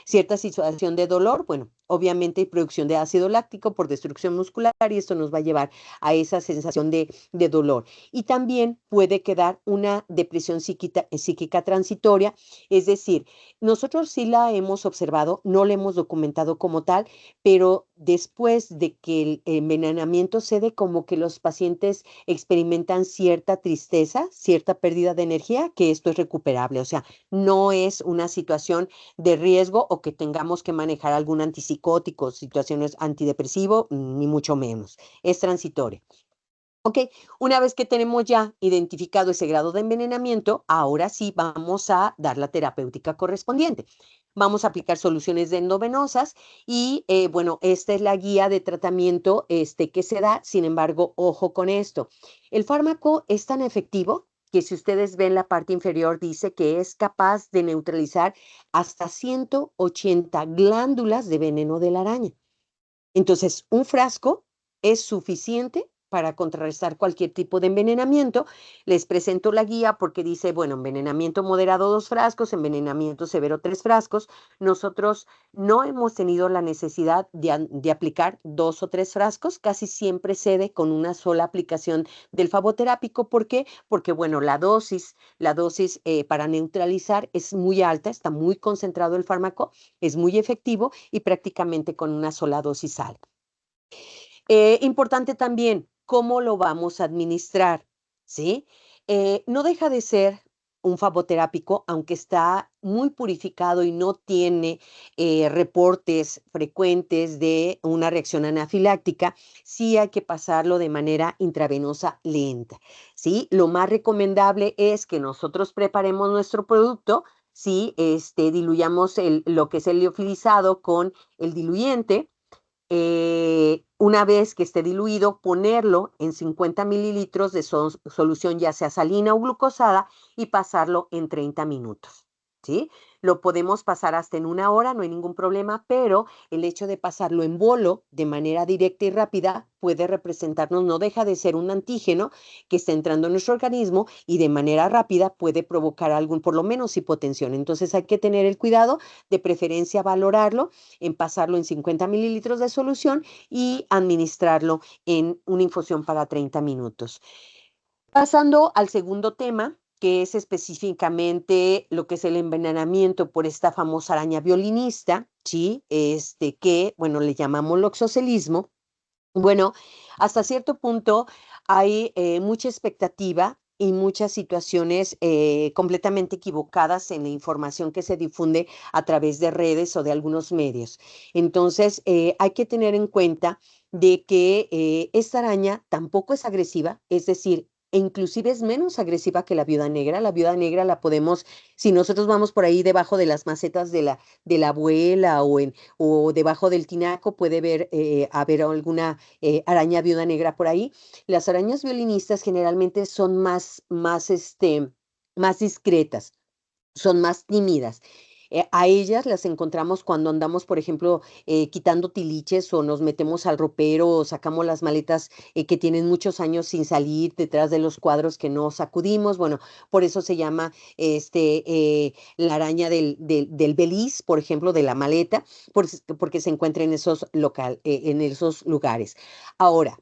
cierta situación de dolor. Bueno, obviamente hay producción de ácido láctico por destrucción muscular y esto nos va a llevar a esa sensación de dolor. Y también puede quedar una depresión psíquica transitoria, es decir, nosotros sí la hemos observado, no la hemos documentado como tal, pero después de que el envenenamiento cede, como que los pacientes experimentan cierta tristeza, cierta pérdida de energía, que esto es recuperable, o sea, no es una situación de riesgo o que tengamos que manejar algún antipsicótico, situaciones antidepresivo, ni mucho menos, es transitoria. Ok, una vez que tenemos ya identificado ese grado de envenenamiento, ahora sí vamos a dar la terapéutica correspondiente. Vamos a aplicar soluciones endovenosas y bueno, esta es la guía de tratamiento que se da. Sin embargo, ojo con esto. El fármaco es tan efectivo que si ustedes ven la parte inferior dice que es capaz de neutralizar hasta 180 glándulas de veneno de la araña. Entonces, un frasco es suficiente para contrarrestar cualquier tipo de envenenamiento. Les presento la guía porque dice, bueno, envenenamiento moderado 2 frascos, envenenamiento severo 3 frascos. Nosotros no hemos tenido la necesidad de aplicar 2 o 3 frascos, casi siempre cede con una sola aplicación del faboterápico. ¿Por qué? Porque, bueno, la dosis para neutralizar es muy alta, está muy concentrado el fármaco, es muy efectivo y prácticamente con una sola dosis sale. Importante también, ¿cómo lo vamos a administrar? ¿Sí? No deja de ser un faboterápico, aunque está muy purificado y no tiene reportes frecuentes de una reacción anafiláctica. Sí hay que pasarlo de manera intravenosa lenta. ¿Sí? Lo más recomendable es que nosotros preparemos nuestro producto, ¿sí? Diluyamos lo que es el liofilizado con el diluyente. Una vez que esté diluido, ponerlo en 50 mililitros de solución, ya sea salina o glucosada, y pasarlo en 30 minutos. ¿Sí? Lo podemos pasar hasta en 1 hora, no hay ningún problema, pero el hecho de pasarlo en bolo de manera directa y rápida puede representarnos, no deja de ser un antígeno que está entrando en nuestro organismo y de manera rápida puede provocar algún, por lo menos, hipotensión. Entonces hay que tener el cuidado, de preferencia valorarlo, en pasarlo en 50 mililitros de solución y administrarlo en una infusión para 30 minutos. Pasando al segundo tema, que es específicamente lo que es el envenenamiento por esta famosa araña violinista, ¿sí? Que, bueno, le llamamos loxocelismo. Bueno, hasta cierto punto hay mucha expectativa y muchas situaciones completamente equivocadas en la información que se difunde a través de redes o de algunos medios. Entonces, hay que tener en cuenta de que esta araña tampoco es agresiva, es decir, e inclusive es menos agresiva que la viuda negra. La viuda negra la podemos, si nosotros vamos por ahí debajo de las macetas de la abuela o debajo del tinaco, puede haber alguna araña viuda negra por ahí. Las arañas violinistas generalmente son más discretas, son más tímidas. A ellas las encontramos cuando andamos, por ejemplo, quitando tiliches o nos metemos al ropero o sacamos las maletas que tienen muchos años sin salir detrás de los cuadros que no sacudimos. Bueno, por eso se llama la araña del beliz, por ejemplo, de la maleta, porque se encuentra en esos lugares. Ahora,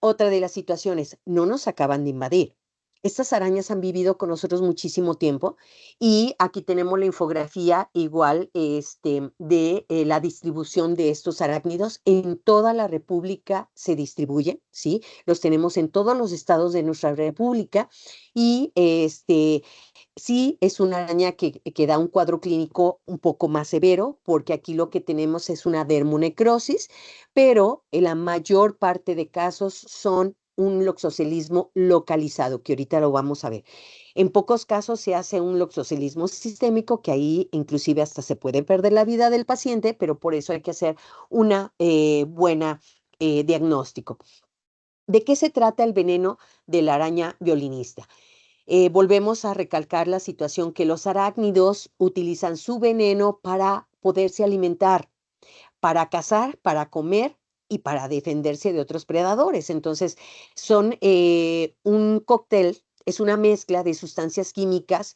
otra de las situaciones, no nos acaban de invadir. Estas arañas han vivido con nosotros muchísimo tiempo y aquí tenemos la infografía igual de la distribución de estos arácnidos. En toda la República se distribuyen, ¿sí? Los tenemos en todos los estados de nuestra República y sí es una araña que da un cuadro clínico un poco más severo, porque aquí lo que tenemos es una dermonecrosis, pero en la mayor parte de casos son un loxocelismo localizado, que ahorita lo vamos a ver. En pocos casos se hace un loxocelismo sistémico, que ahí inclusive hasta se puede perder la vida del paciente, pero por eso hay que hacer una buena diagnóstico. ¿De qué se trata el veneno de la araña violinista? Volvemos a recalcar la situación que los arácnidos utilizan su veneno para poderse alimentar, para cazar, para comer y para defenderse de otros predadores. Entonces, son un cóctel, es una mezcla de sustancias químicas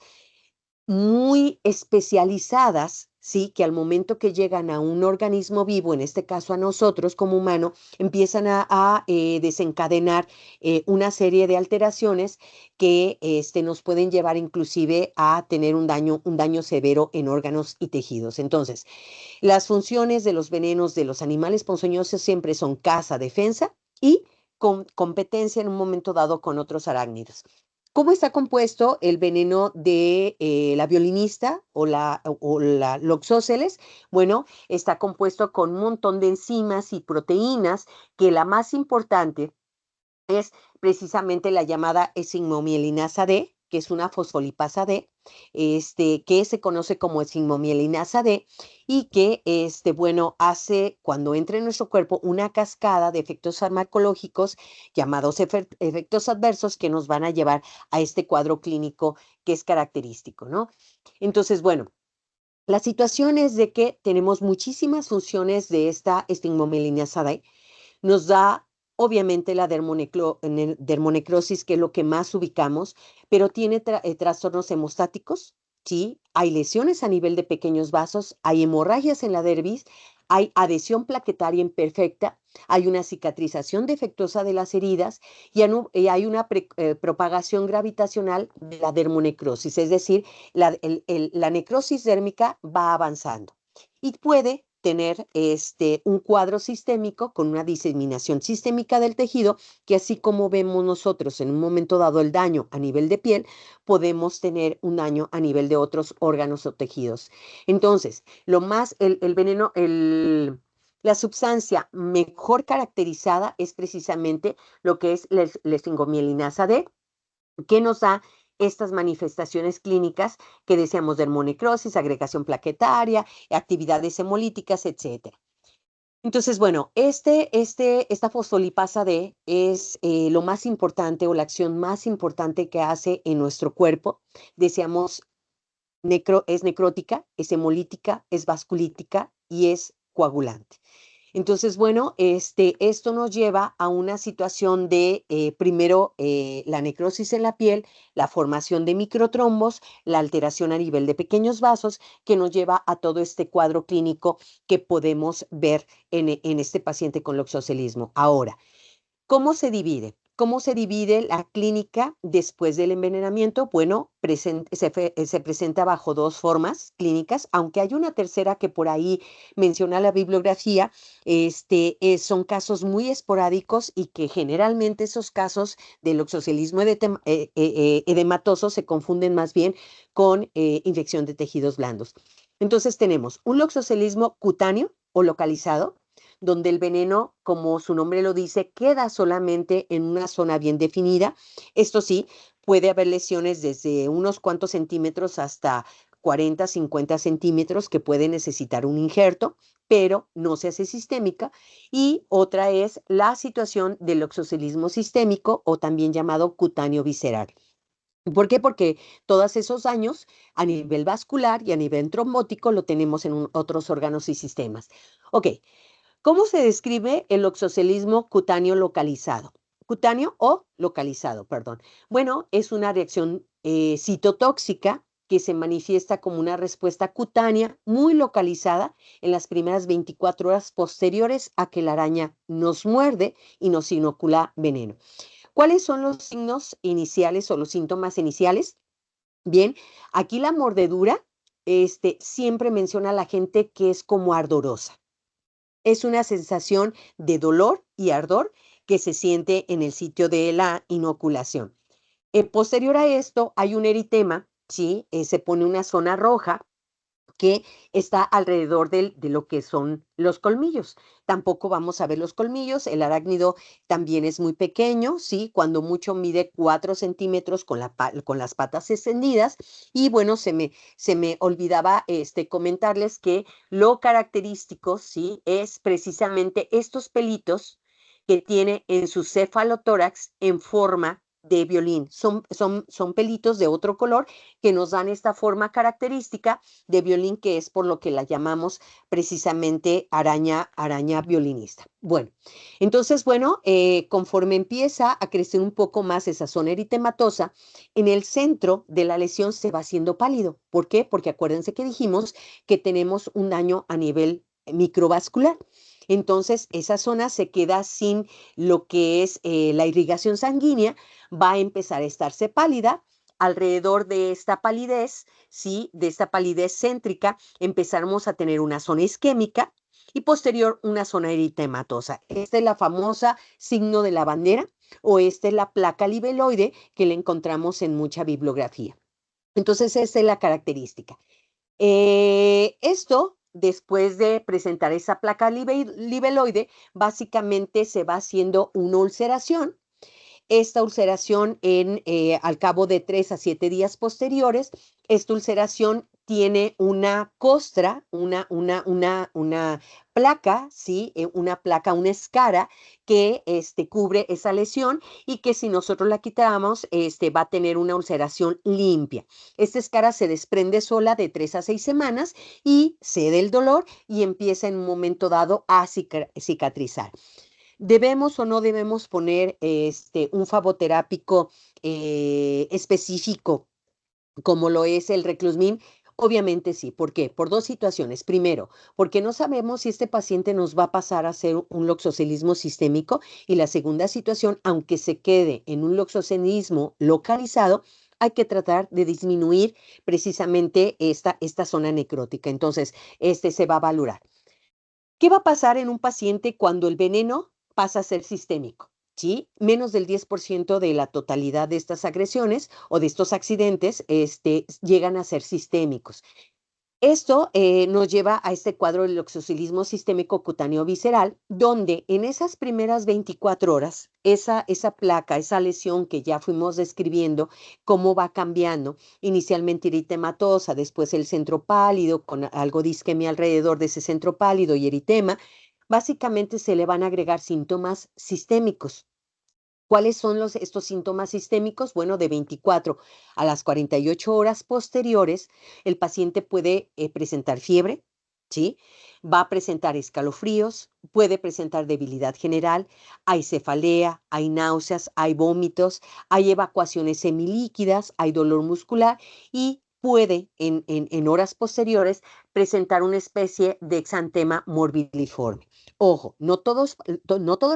muy especializadas, ¿sí? Que al momento que llegan a un organismo vivo, en este caso a nosotros como humano, empiezan a desencadenar una serie de alteraciones que nos pueden llevar inclusive a tener un daño severo en órganos y tejidos. Entonces, las funciones de los venenos de los animales ponzoñosos siempre son caza, defensa y competencia en un momento dado con otros arácnidos. ¿Cómo está compuesto el veneno de la violinista o la Loxóceles? Bueno, está compuesto con un montón de enzimas y proteínas, que la más importante es precisamente la llamada essigmomielinasa D, que es una fosfolipasa D, que se conoce como essigmomielinasa D, y que, bueno, hace, cuando entra en nuestro cuerpo, una cascada de efectos farmacológicos llamados efectos adversos, que nos van a llevar a este cuadro clínico que es característico, ¿no? Entonces, bueno, la situación es de que tenemos muchísimas funciones de esta estigmomelinasa D. Nos da obviamente la dermonecrosis, que es lo que más ubicamos, pero tiene trastornos hemostáticos, ¿sí? Hay lesiones a nivel de pequeños vasos, hay hemorragias en la dermis, hay adhesión plaquetaria imperfecta, hay una cicatrización defectuosa de las heridas y hay una propagación gravitacional de la dermonecrosis, es decir, la necrosis dérmica va avanzando y puede tener un cuadro sistémico con una diseminación sistémica del tejido, que así como vemos nosotros en un momento dado el daño a nivel de piel, podemos tener un daño a nivel de otros órganos o tejidos. Entonces, el veneno, la sustancia mejor caracterizada es precisamente lo que es la esfingomielinasa D, que nos da estas manifestaciones clínicas que decíamos: dermonecrosis, agregación plaquetaria, actividades hemolíticas, etcétera. Entonces, bueno, esta fosfolipasa D es lo más importante o la acción más importante que hace en nuestro cuerpo. Decíamos, es necrótica, es hemolítica, es vasculítica y es coagulante. Entonces, bueno, esto nos lleva a una situación de, primero, la necrosis en la piel, la formación de microtrombos, la alteración a nivel de pequeños vasos, que nos lleva a todo este cuadro clínico que podemos ver en este paciente con loxocelismo. Ahora, ¿cómo se divide? ¿Cómo se divide la clínica después del envenenamiento? Bueno, se presenta bajo dos formas clínicas, aunque hay una tercera que por ahí menciona la bibliografía. Son casos muy esporádicos y que generalmente esos casos del oxocelismo edematoso se confunden más bien con infección de tejidos blandos. Entonces tenemos un loxocelismo cutáneo o localizado, donde el veneno, como su nombre lo dice, queda solamente en una zona bien definida. Esto sí, puede haber lesiones desde unos cuantos centímetros hasta 40, 50 centímetros que puede necesitar un injerto, pero no se hace sistémica. Y otra es la situación del oxocelismo sistémico, o también llamado cutáneo visceral. ¿Por qué? Porque todos esos daños a nivel vascular y a nivel trombótico lo tenemos en otros órganos y sistemas. Ok, ¿cómo se describe el oxocelismo cutáneo localizado? Cutáneo o localizado, perdón. Bueno, es una reacción citotóxica que se manifiesta como una respuesta cutánea muy localizada en las primeras 24 horas posteriores a que la araña nos muerde y nos inocula veneno. ¿Cuáles son los signos iniciales o los síntomas iniciales? Bien, aquí la mordedura, siempre menciona a la gente que es como ardorosa. Es una sensación de dolor y ardor que se siente en el sitio de la inoculación. Posterior a esto hay un eritema, ¿sí? Se pone una zona roja que está alrededor de lo que son los colmillos. Tampoco vamos a ver los colmillos. El arácnido también es muy pequeño, ¿sí? Cuando mucho mide 4 centímetros con las patas extendidas. Y bueno, se me olvidaba comentarles que lo característico, ¿sí? Es precisamente estos pelitos que tiene en su cefalotórax en forma de violín. Son pelitos de otro color que nos dan esta forma característica de violín, que es por lo que la llamamos precisamente araña violinista. Bueno, entonces, bueno, conforme empieza a crecer un poco más esa zona eritematosa, en el centro de la lesión se va haciendo pálido. ¿Por qué? Porque acuérdense que dijimos que tenemos un daño a nivel microvascular. Entonces, esa zona se queda sin lo que es la irrigación sanguínea, va a empezar a estarse pálida. Alrededor de esta palidez, ¿sí? De esta palidez céntrica, empezamos a tener una zona isquémica y posterior una zona eritematosa. Esta es la famosa signo de la bandera, o esta es la placa libeloide que le encontramos en mucha bibliografía. Entonces, esa es la característica. Esto, después de presentar esa placa libeloide, básicamente se va haciendo una ulceración. Esta ulceración al cabo de 3 a 7 días posteriores, esta ulceración tiene una costra, una placa, ¿sí? Una placa, una escara que cubre esa lesión, y que si nosotros la quitamos, va a tener una ulceración limpia. Esta escara se desprende sola de 3 a 6 semanas y cede el dolor y empieza en un momento dado a cicatrizar. ¿Debemos o no debemos poner un flavoterápico específico como lo es el Reclusmin? Obviamente sí. ¿Por qué? Por dos situaciones. Primero, porque no sabemos si este paciente nos va a pasar a hacer un loxocelismo sistémico. Y la segunda situación, aunque se quede en un loxocelismo localizado, hay que tratar de disminuir precisamente esta zona necrótica. Entonces, este se va a valorar. ¿Qué va a pasar en un paciente cuando el veneno pasa a ser sistémico? ¿Sí? Menos del 10% de la totalidad de estas agresiones o de estos accidentes llegan a ser sistémicos. Esto nos lleva a este cuadro del oxocilismo sistémico cutáneo visceral, donde en esas primeras 24 horas, esa placa, esa lesión que ya fuimos describiendo, cómo va cambiando, inicialmente eritematosa, después el centro pálido, con algo de isquemia alrededor de ese centro pálido y eritema, básicamente se le van a agregar síntomas sistémicos. ¿Cuáles son estos síntomas sistémicos? Bueno, de 24 a las 48 horas posteriores, el paciente puede presentar fiebre, ¿sí? Va a presentar escalofríos, puede presentar debilidad general, hay cefalea, hay náuseas, hay vómitos, hay evacuaciones semilíquidas, hay dolor muscular y puede en horas posteriores presentar una especie de exantema morbilliforme. Ojo, no todos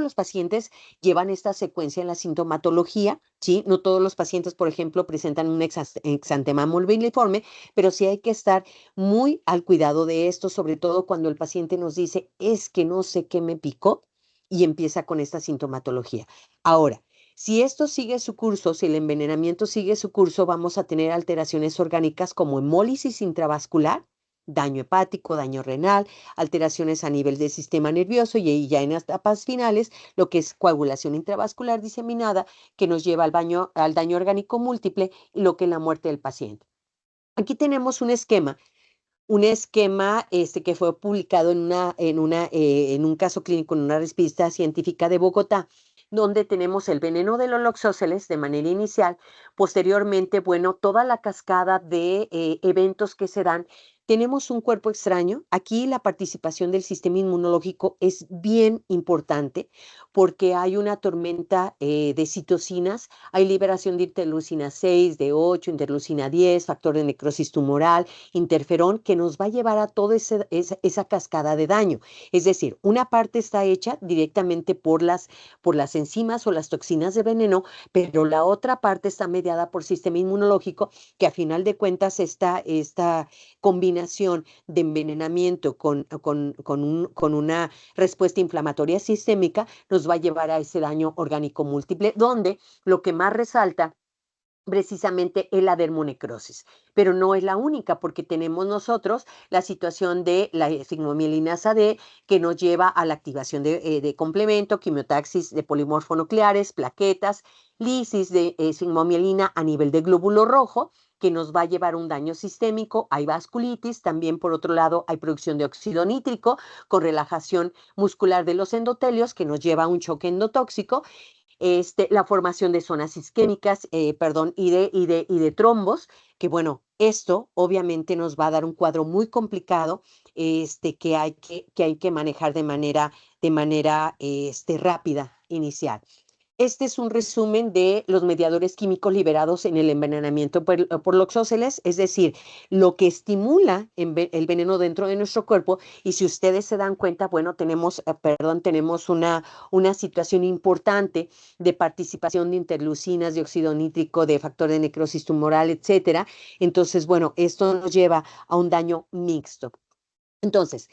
los pacientes llevan esta secuencia en la sintomatología, ¿sí? No todos los pacientes, por ejemplo, presentan un exantema morbilliforme, pero sí hay que estar muy al cuidado de esto, sobre todo cuando el paciente nos dice, es que no sé qué me picó y empieza con esta sintomatología. Ahora, si esto sigue su curso, si el envenenamiento sigue su curso, vamos a tener alteraciones orgánicas como hemólisis intravascular, daño hepático, daño renal, alteraciones a nivel del sistema nervioso y ya en etapas finales, lo que es coagulación intravascular diseminada, que nos lleva al daño orgánico múltiple y lo que es la muerte del paciente. Aquí tenemos un esquema que fue publicado en un caso clínico en una revista científica de Bogotá, donde tenemos el veneno de los loxóceles de manera inicial, posteriormente, bueno, toda la cascada de eventos que se dan. Tenemos un cuerpo extraño. Aquí la participación del sistema inmunológico es bien importante porque hay una tormenta de citocinas, hay liberación de interleucina 6, de 8, interleucina 10, factor de necrosis tumoral, interferón, que nos va a llevar a toda esa cascada de daño. Es decir, una parte está hecha directamente por las enzimas o las toxinas de veneno, pero la otra parte está mediada por sistema inmunológico, que a final de cuentas esta combinación de envenenamiento con una respuesta inflamatoria sistémica nos va a llevar a ese daño orgánico múltiple, donde lo que más resalta precisamente es la dermonecrosis, pero no es la única porque tenemos nosotros la situación de la sigmomilinasa D que nos lleva a la activación de complemento, quimiotaxis de polimorfonucleares, plaquetas, lisis de sigmomielina a nivel de glóbulo rojo que nos va a llevar un daño sistémico, hay vasculitis, también por otro lado hay producción de óxido nítrico con relajación muscular de los endotelios que nos lleva a un choque endotóxico, la formación de zonas isquémicas, perdón, y de trombos, que bueno, esto obviamente nos va a dar un cuadro muy complicado, que hay que manejar de manera rápida, inicial. Este es un resumen de los mediadores químicos liberados en el envenenamiento por loxóceles, es decir, lo que estimula el veneno dentro de nuestro cuerpo. Y si ustedes se dan cuenta, bueno, tenemos una situación importante de participación de interleucinas, de óxido nítrico, de factor de necrosis tumoral, etcétera. Entonces, bueno, esto nos lleva a un daño mixto. Entonces,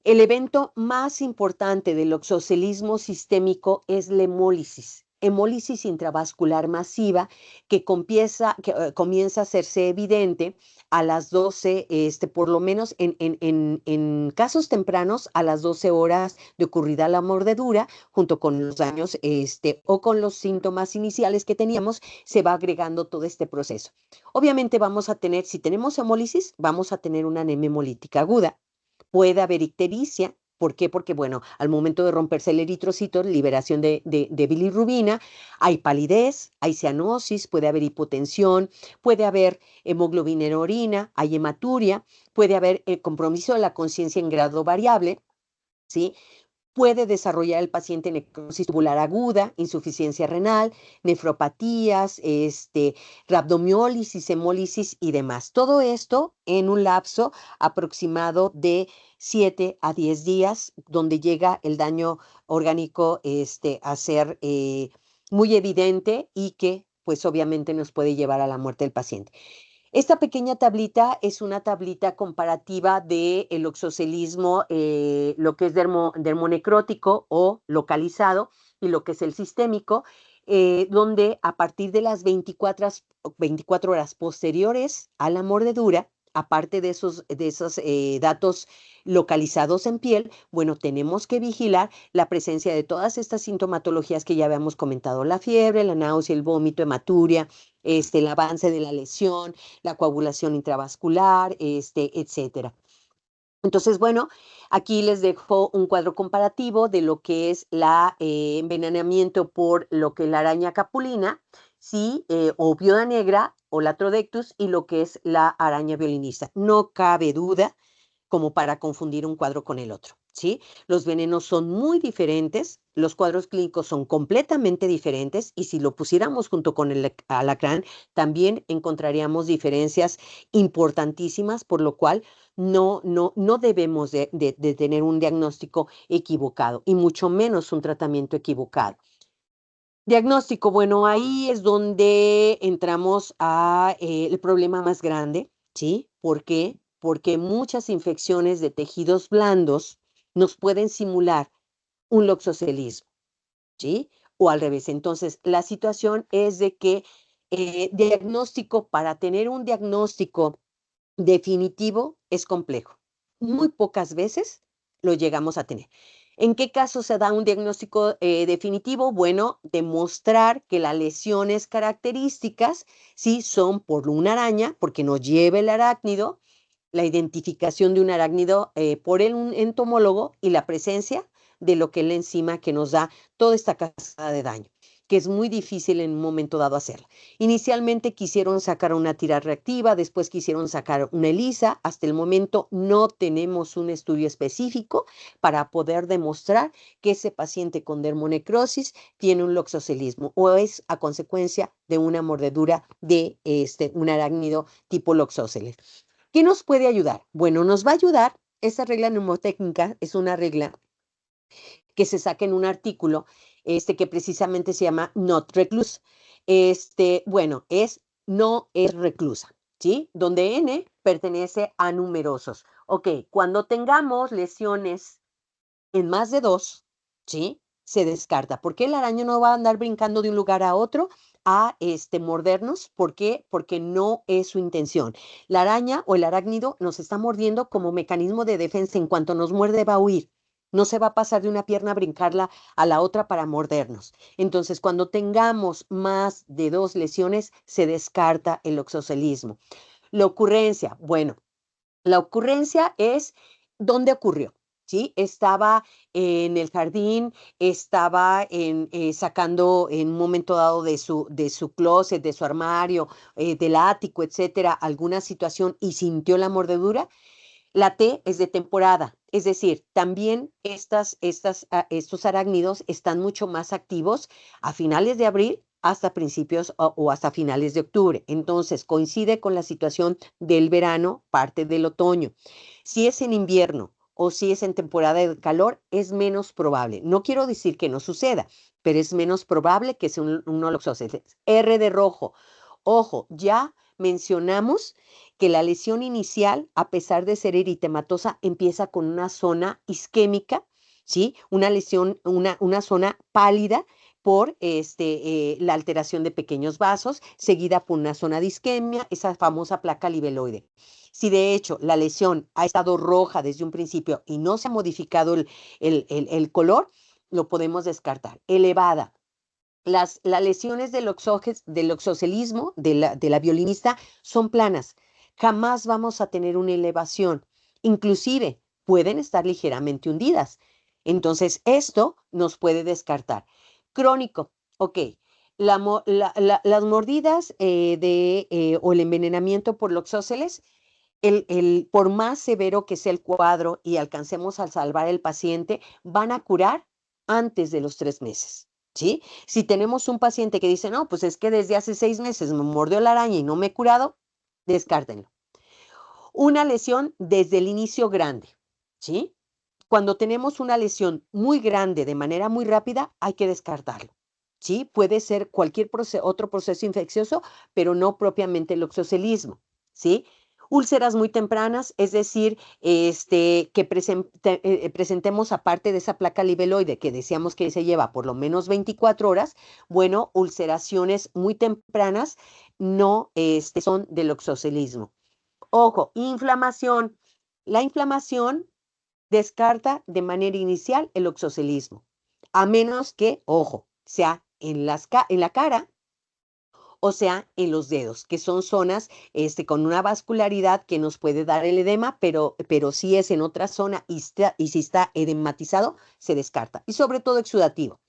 el evento más importante del oxocelismo sistémico es la hemólisis intravascular masiva que comienza a hacerse evidente a las 12, por lo menos en casos tempranos, a las 12 horas de ocurrida la mordedura, junto con los daños o con los síntomas iniciales que teníamos, se va agregando todo este proceso. Obviamente si tenemos hemólisis, vamos a tener una anemia hemolítica aguda. Puede haber ictericia. ¿Por qué? Porque, bueno, al momento de romperse el eritrocito, liberación de bilirrubina, hay palidez, hay cianosis, puede haber hipotensión, puede haber hemoglobina en orina, hay hematuria, puede haber el compromiso de la conciencia en grado variable, ¿sí? Puede desarrollar el paciente necrosis tubular aguda, insuficiencia renal, nefropatías, rabdomiólisis, hemólisis y demás. Todo esto en un lapso aproximado de 7 a 10 días, donde llega el daño orgánico a ser muy evidente y que pues obviamente nos puede llevar a la muerte del paciente. Esta pequeña tablita es una tablita comparativa del oxocelismo, lo que es dermonecrótico o localizado y lo que es el sistémico, donde a partir de las 24 horas posteriores a la mordedura, aparte de esos datos localizados en piel, bueno, tenemos que vigilar la presencia de todas estas sintomatologías que ya habíamos comentado: la fiebre, la náusea, el vómito, hematuria, el avance de la lesión, la coagulación intravascular, etcétera. Entonces, bueno, aquí les dejo un cuadro comparativo de lo que es la envenenamiento por lo que es la araña capulina, ¿sí? O viuda negra o Latrodectus, y lo que es la araña violinista. No cabe duda como para confundir un cuadro con el otro, ¿sí? Los venenos son muy diferentes, los cuadros clínicos son completamente diferentes, y si lo pusiéramos junto con el alacrán, también encontraríamos diferencias importantísimas, por lo cual no debemos de tener un diagnóstico equivocado, y mucho menos un tratamiento equivocado. Diagnóstico, bueno, ahí es donde entramos a el problema más grande, ¿sí? ¿Por qué? Porque muchas infecciones de tejidos blandos nos pueden simular un loxocelismo, ¿sí? O al revés. Entonces, la situación es de que para tener un diagnóstico definitivo es complejo. Muy pocas veces lo llegamos a tener. ¿En qué caso se da un diagnóstico definitivo? Bueno, demostrar que las lesiones características sí son por una araña, porque nos lleva el arácnido, la identificación de un arácnido por un entomólogo, y la presencia de lo que es la enzima que nos da toda esta cascada de daño, que es muy difícil en un momento dado hacerla. Inicialmente quisieron sacar una tira reactiva, después quisieron sacar una ELISA. Hasta el momento no tenemos un estudio específico para poder demostrar que ese paciente con dermonecrosis tiene un loxocelismo o es a consecuencia de una mordedura de un arácnido tipo loxóceles. ¿Qué nos puede ayudar? Bueno, nos va a ayudar. Esta regla mnemotécnica es una regla que se saca en un artículo que precisamente se llama Not Recluse. Bueno, no es reclusa, ¿sí? Donde N pertenece a numerosos. Ok, cuando tengamos lesiones en más de 2, ¿sí? Se descarta. ¿Por qué el araña no va a andar brincando de un lugar a otro a mordernos? ¿Por qué? Porque no es su intención. La araña o el arácnido nos está mordiendo como mecanismo de defensa. En cuanto nos muerde, va a huir. No se va a pasar de una pierna a brincarla a la otra para mordernos. Entonces, cuando tengamos más de 2 lesiones, se descarta el oxocelismo. La ocurrencia, bueno, la ocurrencia es dónde ocurrió, ¿sí? Estaba en el jardín, estaba sacando en un momento dado de su closet, de su armario, del ático, etcétera, alguna situación y sintió la mordedura. La T es de temporada, es decir, también estos arácnidos están mucho más activos a finales de abril hasta principios o hasta finales de octubre. Entonces, coincide con la situación del verano, parte del otoño. Si es en invierno o si es en temporada de calor, es menos probable. No quiero decir que no suceda, pero es menos probable que sea un loxoceles. R de rojo. Ojo, ya mencionamos que la lesión inicial, a pesar de ser eritematosa, empieza con una zona isquémica, ¿sí? Una lesión, una zona pálida por la alteración de pequeños vasos, seguida por una zona de isquemia, esa famosa placa libeloide. Si de hecho la lesión ha estado roja desde un principio y no se ha modificado el color, lo podemos descartar. Elevada. Las lesiones del oxocelismo, de la violinista, son planas. Jamás vamos a tener una elevación. Inclusive pueden estar ligeramente hundidas. Entonces, esto nos puede descartar. Crónico, ok. Las mordidas o el envenenamiento por loxóceles por más severo que sea el cuadro y alcancemos a salvar al paciente, van a curar antes de los 3 meses. ¿Sí? Si tenemos un paciente que dice, no, pues es que desde hace 6 meses me mordió la araña y no me he curado, descártenlo. Una lesión desde el inicio grande, ¿sí? Cuando tenemos una lesión muy grande de manera muy rápida, hay que descartarlo. ¿Sí? Puede ser cualquier otro proceso infeccioso, pero no propiamente el oxocelismo. ¿Sí? Úlceras muy tempranas, es decir, que presentemos aparte de esa placa libeloide que decíamos que se lleva por lo menos 24 horas, bueno, ulceraciones muy tempranas no son del oxocelismo. Ojo, inflamación. La inflamación descarta de manera inicial el oxocelismo, a menos que, ojo, sea en la cara o sea en los dedos, que son zonas con una vascularidad que nos puede dar el edema, pero si es en otra zona y si está edematizado, se descarta. Y sobre todo exudativo.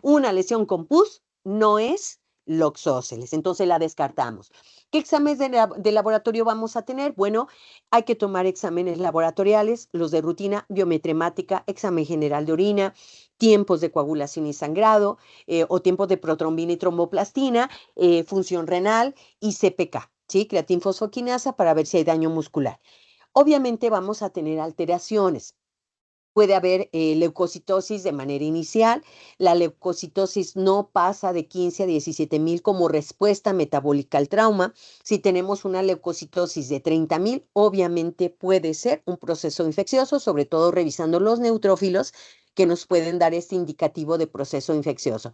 Una lesión con pus no es loxóceles, entonces la descartamos. ¿Qué exámenes de laboratorio vamos a tener? Bueno, hay que tomar exámenes laboratoriales, los de rutina, biometría hemática, examen general de orina, tiempos de coagulación y sangrado, o tiempos de protrombina y tromboplastina, función renal y CPK, ¿sí? Creatinfosfoquinasa para ver si hay daño muscular. Obviamente vamos a tener alteraciones. Puede haber leucocitosis de manera inicial. La leucocitosis no pasa de 15 a 17,000 como respuesta metabólica al trauma. Si tenemos una leucocitosis de 30,000, obviamente puede ser un proceso infeccioso, sobre todo revisando los neutrófilos que nos pueden dar este indicativo de proceso infeccioso.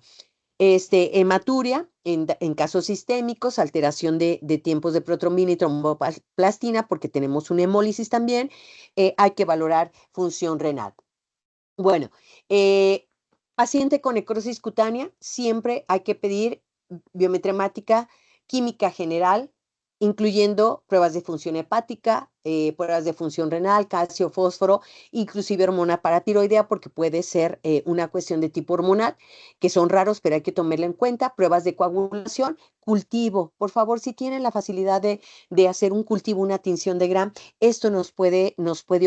Hematuria, en casos sistémicos, alteración de tiempos de protrombina y tromboplastina, porque tenemos una hemólisis también, hay que valorar función renal. Bueno, paciente con necrosis cutánea, siempre hay que pedir biometría hemática, química general, incluyendo pruebas de función hepática, pruebas de función renal, calcio, fósforo, inclusive hormona paratiroidea, porque puede ser una cuestión de tipo hormonal, que son raros, pero hay que tomarla en cuenta, pruebas de coagulación, cultivo. Por favor, si tienen la facilidad de hacer un cultivo, una tinción de Gram, esto nos puede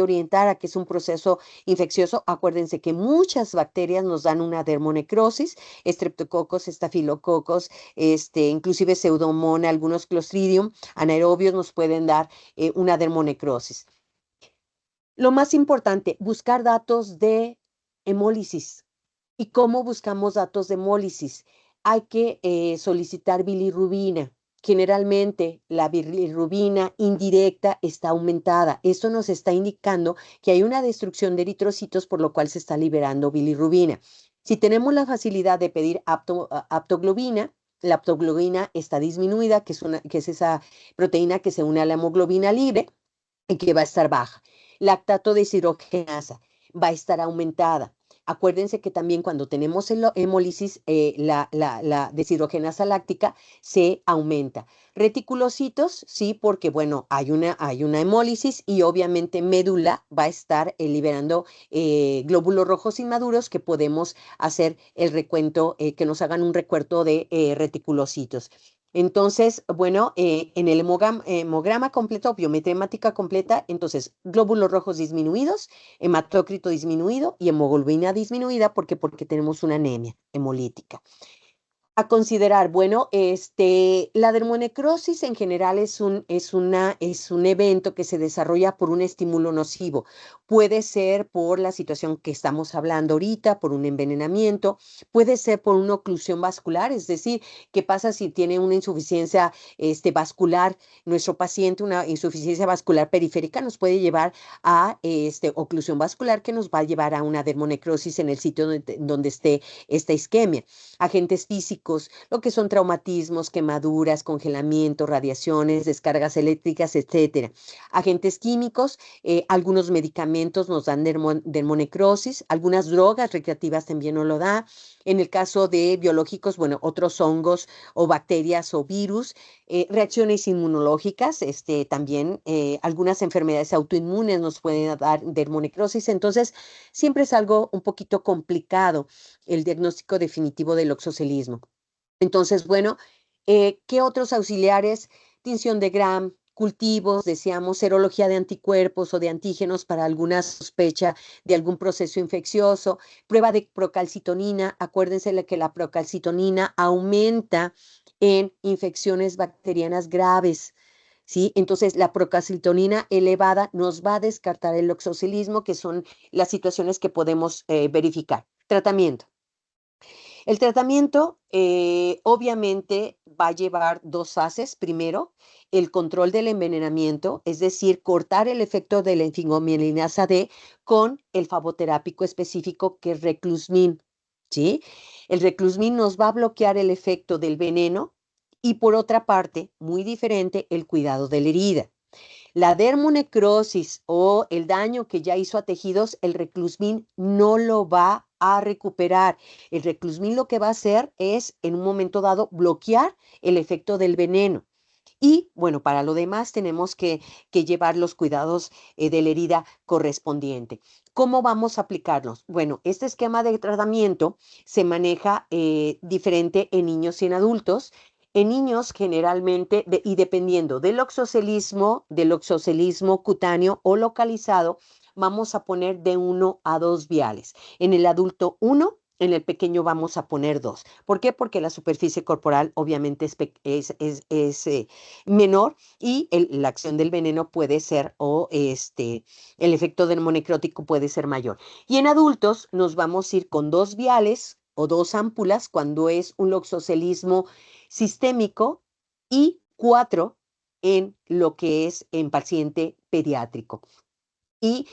orientar a que es un proceso infeccioso. Acuérdense que muchas bacterias nos dan una dermonecrosis, estreptococos, estafilococos, inclusive pseudomonas, algunos clostridium, anaerobios nos pueden dar una dermonecrosis. Lo más importante, buscar datos de hemólisis. ¿Y cómo buscamos datos de hemólisis? Hay que solicitar bilirrubina. Generalmente la bilirrubina indirecta está aumentada. Esto nos está indicando que hay una destrucción de eritrocitos, por lo cual se está liberando bilirrubina. Si tenemos la facilidad de pedir aptoglobina, la aptoglobina está disminuida, que es esa proteína que se une a la hemoglobina libre y que va a estar baja. Lactato deshidrogenasa va a estar aumentada. Acuérdense que también cuando tenemos hemólisis, la deshidrogenasa láctica se aumenta. Reticulocitos, sí, porque bueno, hay una hemólisis y obviamente médula va a estar liberando glóbulos rojos inmaduros que podemos hacer el recuento, que nos hagan un recuento de reticulocitos. Entonces, bueno, en el hemograma completo, biometría hemática completa, entonces glóbulos rojos disminuidos, hematócrito disminuido y hemoglobina disminuida porque tenemos una anemia hemolítica. A considerar, bueno, la dermonecrosis en general es un evento que se desarrolla por un estímulo nocivo. Puede ser por la situación que estamos hablando ahorita, por un envenenamiento, puede ser por una oclusión vascular, es decir, ¿qué pasa si tiene una insuficiencia vascular? Nuestro paciente, una insuficiencia vascular periférica nos puede llevar a oclusión vascular que nos va a llevar a una dermonecrosis en el sitio donde esté esta isquemia. Agentes físicos, lo que son traumatismos, quemaduras, congelamiento, radiaciones, descargas eléctricas, etcétera. Agentes químicos, algunos medicamentos nos dan dermonecrosis, algunas drogas recreativas también nos lo da. En el caso de biológicos, bueno, otros hongos o bacterias o virus, reacciones inmunológicas, también algunas enfermedades autoinmunes nos pueden dar dermonecrosis. Entonces, siempre es algo un poquito complicado el diagnóstico definitivo del oxocelismo. Entonces, bueno, ¿qué otros auxiliares? Tinción de Gram, cultivos, deseamos serología de anticuerpos o de antígenos para alguna sospecha de algún proceso infeccioso, prueba de procalcitonina. Acuérdense que la procalcitonina aumenta en infecciones bacterianas graves. ¿Sí? Entonces, la procalcitonina elevada nos va a descartar el oxocilismo, que son las situaciones que podemos verificar. Tratamiento. El tratamiento obviamente va a llevar dos fases. Primero, el control del envenenamiento, es decir, cortar el efecto de la enfingomielinasa D con el flavoterápico específico que es Reclusmin, ¿sí? El Reclusmin nos va a bloquear el efecto del veneno y por otra parte, muy diferente, el cuidado de la herida. La dermonecrosis o el daño que ya hizo a tejidos, el Reclusmin no lo va a recuperar. El Reclusmin lo que va a hacer es, en un momento dado, bloquear el efecto del veneno. Y bueno, para lo demás tenemos que llevar los cuidados de la herida correspondiente. ¿Cómo vamos a aplicarlos? Bueno, este esquema de tratamiento se maneja diferente en niños y en adultos. En niños generalmente, y dependiendo del oxocelismo cutáneo o localizado, vamos a poner de 1 a 2 viales. En el adulto 1, en el pequeño vamos a poner 2. ¿Por qué? Porque la superficie corporal obviamente es menor y la acción del veneno puede ser, o el efecto dermonecrótico puede ser mayor. Y en adultos nos vamos a ir con 2 viales o 2 ámpulas cuando es un loxocelismo sistémico y 4 en lo que es en paciente pediátrico. Y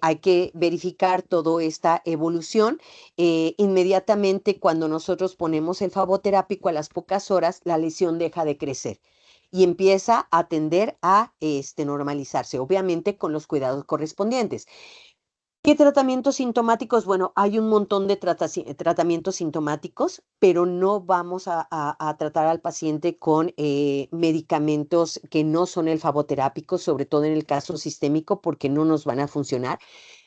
hay que verificar toda esta evolución. Inmediatamente cuando nosotros ponemos el flavoterápico, a las pocas horas la lesión deja de crecer y empieza a tender a normalizarse, obviamente con los cuidados correspondientes. ¿Qué tratamientos sintomáticos? Bueno, hay un montón de tratamientos sintomáticos, pero no vamos a tratar al paciente con medicamentos que no son el flavoterápico, sobre todo en el caso sistémico, porque no nos van a funcionar.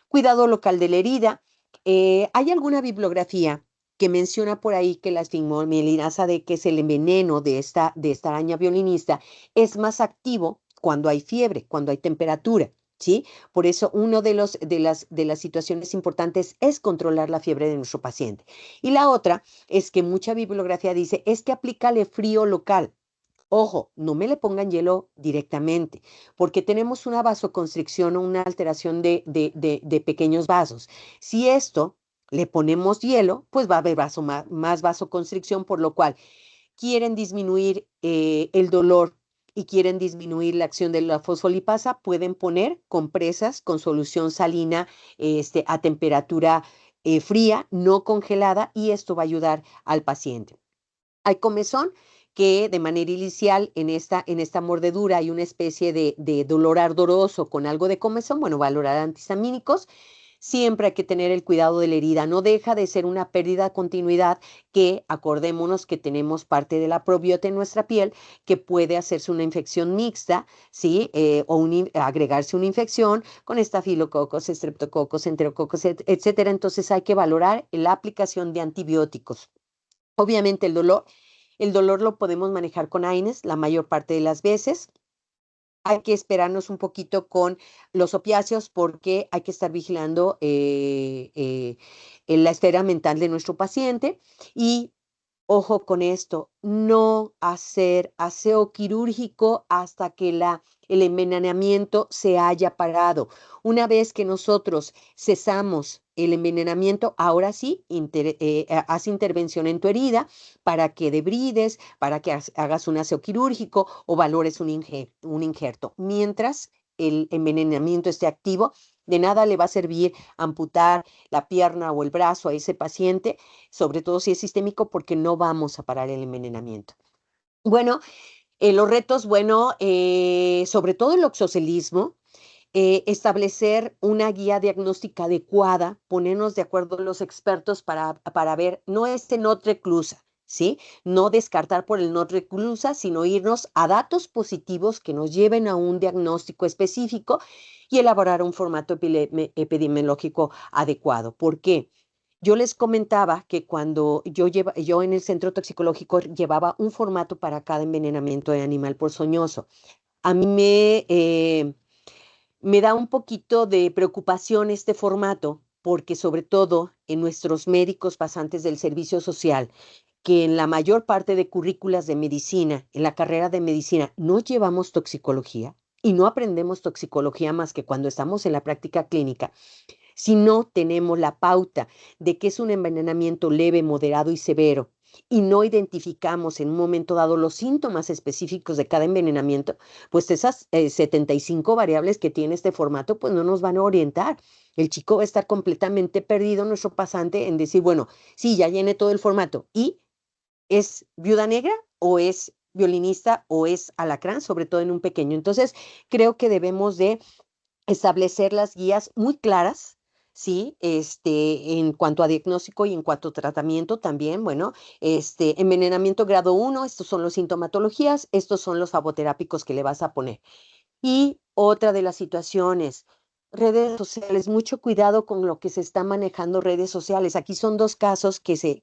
Cuidado local de la herida. ¿Hay alguna bibliografía que menciona por ahí que la esfingomielinasa D, que es el veneno de esta araña violinista, es más activo cuando hay fiebre, cuando hay temperatura? ¿Sí? Por eso, una de las situaciones importantes es controlar la fiebre de nuestro paciente. Y la otra es que mucha bibliografía dice, es que aplícale frío local. Ojo, no me le pongan hielo directamente, porque tenemos una vasoconstricción o una alteración de pequeños vasos. Si esto le ponemos hielo, pues va a haber más vasoconstricción, por lo cual quieren disminuir el dolor y quieren disminuir la acción de la fosfolipasa, pueden poner compresas con solución salina a temperatura fría, no congelada, y esto va a ayudar al paciente. Hay comezón que de manera inicial en esta mordedura hay una especie de dolor ardoroso con algo de comezón. Bueno, valorar antihistamínicos. Siempre hay que tener el cuidado de la herida. No deja de ser una pérdida de continuidad que, acordémonos que tenemos parte de la probiota en nuestra piel, que puede hacerse una infección mixta, ¿sí? O agregarse una infección con estafilococos, estreptococos, enterococos, etcétera. Entonces hay que valorar la aplicación de antibióticos. Obviamente el dolor lo podemos manejar con AINES la mayor parte de las veces. Hay que esperarnos un poquito con los opiáceos porque hay que estar vigilando en la esfera mental de nuestro paciente. Y ojo con esto, no hacer aseo quirúrgico hasta que el envenenamiento se haya parado. Una vez que nosotros cesamos el envenenamiento, ahora sí, haz intervención en tu herida para que debrides, para que hagas un aseo quirúrgico o valores un injerto. Mientras el envenenamiento esté activo, de nada le va a servir amputar la pierna o el brazo a ese paciente, sobre todo si es sistémico, porque no vamos a parar el envenenamiento. Bueno, los retos, bueno, sobre todo el oxocelismo, establecer una guía diagnóstica adecuada, ponernos de acuerdo los expertos para ver, no not reclusa, ¿sí? No descartar por el not reclusa, sino irnos a datos positivos que nos lleven a un diagnóstico específico y elaborar un formato epidemiológico adecuado. ¿Por qué? Yo les comentaba que cuando yo en el centro toxicológico llevaba un formato para cada envenenamiento de animal ponzoñoso. A mí me da un poquito de preocupación este formato, porque sobre todo en nuestros médicos pasantes del servicio social, que en la mayor parte de currículas de medicina, en la carrera de medicina, no llevamos toxicología y no aprendemos toxicología más que cuando estamos en la práctica clínica. Si no tenemos la pauta de que es un envenenamiento leve, moderado y severo, y no identificamos en un momento dado los síntomas específicos de cada envenenamiento, pues esas 75 variables que tiene este formato, pues no nos van a orientar. El chico va a estar completamente perdido, nuestro pasante, en decir, bueno, sí, ya llené todo el formato. ¿Y es viuda negra o es violinista o es alacrán, sobre todo en un pequeño? Entonces, creo que debemos de establecer las guías muy claras, ¿sí? En cuanto a diagnóstico y en cuanto a tratamiento también, bueno, envenenamiento grado uno, estos son los sintomatologías, estos son los faboterápicos que le vas a poner. Y otra de las situaciones, redes sociales, mucho cuidado con lo que se está manejando redes sociales. Aquí son dos casos que se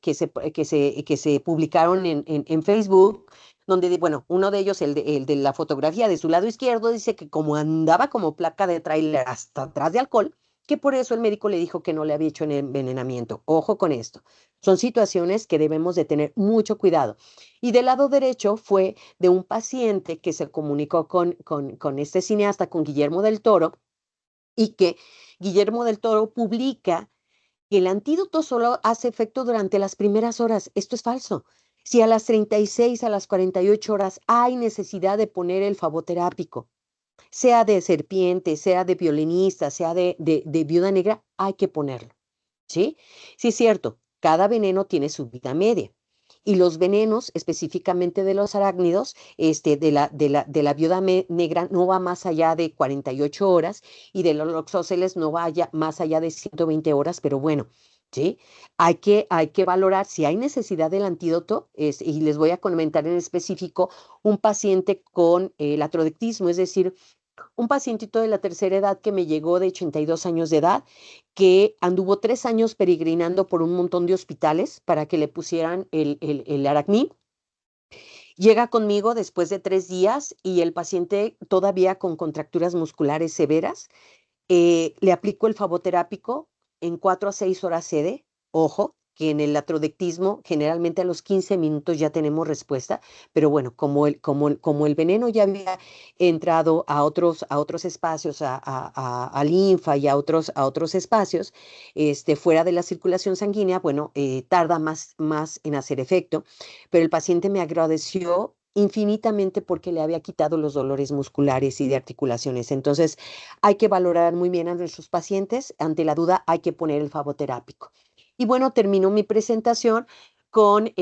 publicaron en Facebook, donde, bueno, uno de ellos, el de la fotografía de su lado izquierdo, dice que como andaba como placa de tráiler hasta atrás de alcohol, que por eso el médico le dijo que no le había hecho envenenamiento. Ojo con esto. Son situaciones que debemos de tener mucho cuidado. Y del lado derecho fue de un paciente que se comunicó con este cineasta, con Guillermo del Toro, y que Guillermo del Toro publica que el antídoto solo hace efecto durante las primeras horas. Esto es falso. Si a las 36, a las 48 horas hay necesidad de poner el faboterápico, sea de serpiente, sea de violinista, sea de viuda negra, hay que ponerlo. ¿Sí? Sí, es cierto, cada veneno tiene su vida media. Y los venenos, específicamente de los arácnidos, de la viuda negra, no va más allá de 48 horas y de los loxóceles no va más allá de 120 horas, pero bueno, ¿sí? Hay que valorar si hay necesidad del antídoto, y les voy a comentar en específico un paciente con latrodectismo, es decir, un pacientito de la tercera edad que me llegó de 82 años de edad, que anduvo 3 años peregrinando por un montón de hospitales para que le pusieran el aracní. Llega conmigo después de 3 días y el paciente todavía con contracturas musculares severas. Le aplico el faboterápico, en 4 a 6 horas cede. Ojo, que en el latrodectismo generalmente a los 15 minutos ya tenemos respuesta, pero bueno, como el veneno ya había entrado a otros espacios, a linfa y a otros espacios, fuera de la circulación sanguínea, bueno, tarda más en hacer efecto, pero el paciente me agradeció infinitamente porque le había quitado los dolores musculares y de articulaciones. Entonces, hay que valorar muy bien a nuestros pacientes. Ante la duda, hay que poner el faboterápico. Y bueno, termino mi presentación con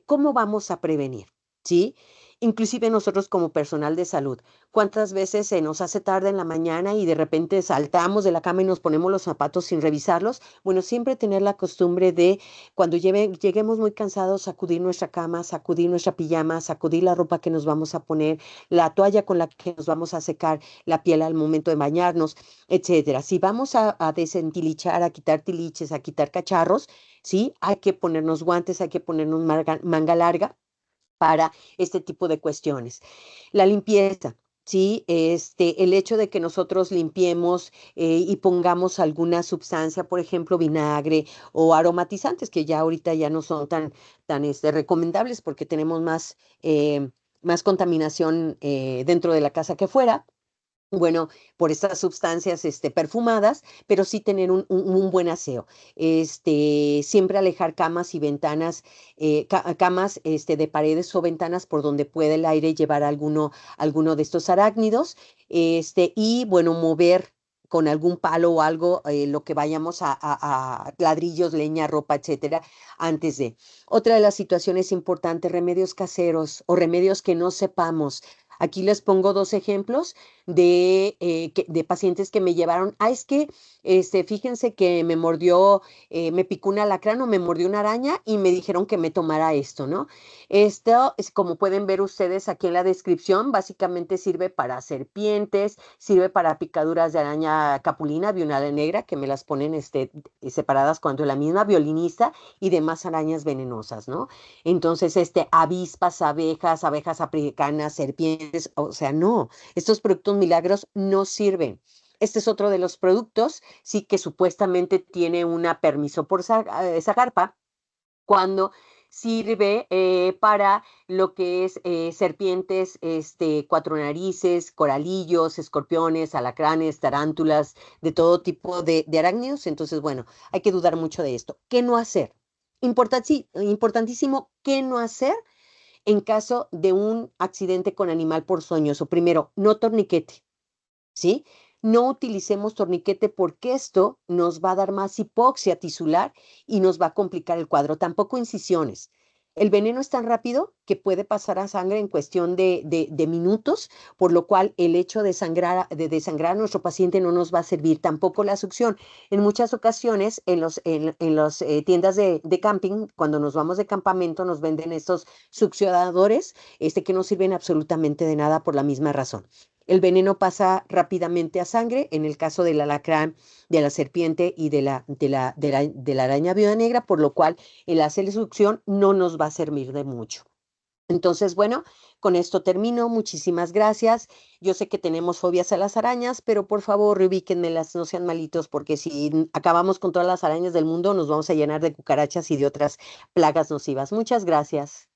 cómo vamos a prevenir, ¿sí? Inclusive nosotros como personal de salud, ¿cuántas veces se nos hace tarde en la mañana y de repente saltamos de la cama y nos ponemos los zapatos sin revisarlos? Bueno, siempre tener la costumbre de cuando lleguemos muy cansados, sacudir nuestra cama, sacudir nuestra pijama, sacudir la ropa que nos vamos a poner, la toalla con la que nos vamos a secar la piel al momento de bañarnos, etcétera. Si vamos a desentilichar, a quitar tiliches, a quitar cacharros, ¿sí? Hay que ponernos guantes, hay que ponernos manga larga para este tipo de cuestiones. La limpieza. Sí, el hecho de que nosotros limpiemos y pongamos alguna sustancia, por ejemplo, vinagre o aromatizantes, que ya ahorita ya no son tan recomendables porque tenemos más contaminación dentro de la casa que fuera. Bueno, por estas sustancias perfumadas, pero sí tener un buen aseo. Siempre alejar camas y ventanas, camas de paredes o ventanas por donde pueda el aire llevar alguno de estos arácnidos. Y bueno, mover con algún palo o algo lo que vayamos a ladrillos, leña, ropa, etcétera, antes de. Otra de las situaciones importantes, remedios caseros o remedios que no sepamos. Aquí les pongo dos ejemplos. de pacientes que me llevaron, es que fíjense que me mordió, me picó un alacrán o me mordió una araña y me dijeron que me tomara esto, ¿no? Esto, es, como pueden ver ustedes aquí en la descripción, básicamente sirve para serpientes, sirve para picaduras de araña capulina, violeta negra, que me las ponen separadas cuando la misma violinista y demás arañas venenosas, ¿no? Entonces, avispas, abejas, abejas africanas, serpientes, o sea, no, estos productos milagros no sirven. Este es otro de los productos, sí, que supuestamente tiene una permiso por Zagarpa, cuando sirve para lo que es serpientes, cuatro narices, coralillos, escorpiones, alacranes, tarántulas, de todo tipo de arácnidos. Entonces, bueno, hay que dudar mucho de esto. ¿Qué no hacer? Importantísimo, ¿qué no hacer en caso de un accidente con animal ponzoñoso? Primero, no torniquete. ¿Sí? No utilicemos torniquete porque esto nos va a dar más hipoxia tisular y nos va a complicar el cuadro. Tampoco incisiones. El veneno es tan rápido que puede pasar a sangre en cuestión de minutos, por lo cual el hecho de desangrar a nuestro paciente no nos va a servir. Tampoco la succión. En muchas ocasiones, en las tiendas de camping, cuando nos vamos de campamento, nos venden estos succionadores, que no sirven absolutamente de nada por la misma razón. El veneno pasa rápidamente a sangre, en el caso del alacrán, de la serpiente y de la araña viuda negra, por lo cual el hacer succión no nos va a servir de mucho. Entonces, bueno, con esto termino. Muchísimas gracias. Yo sé que tenemos fobias a las arañas, pero por favor, ubíquenmelas, no sean malitos, porque si acabamos con todas las arañas del mundo, nos vamos a llenar de cucarachas y de otras plagas nocivas. Muchas gracias.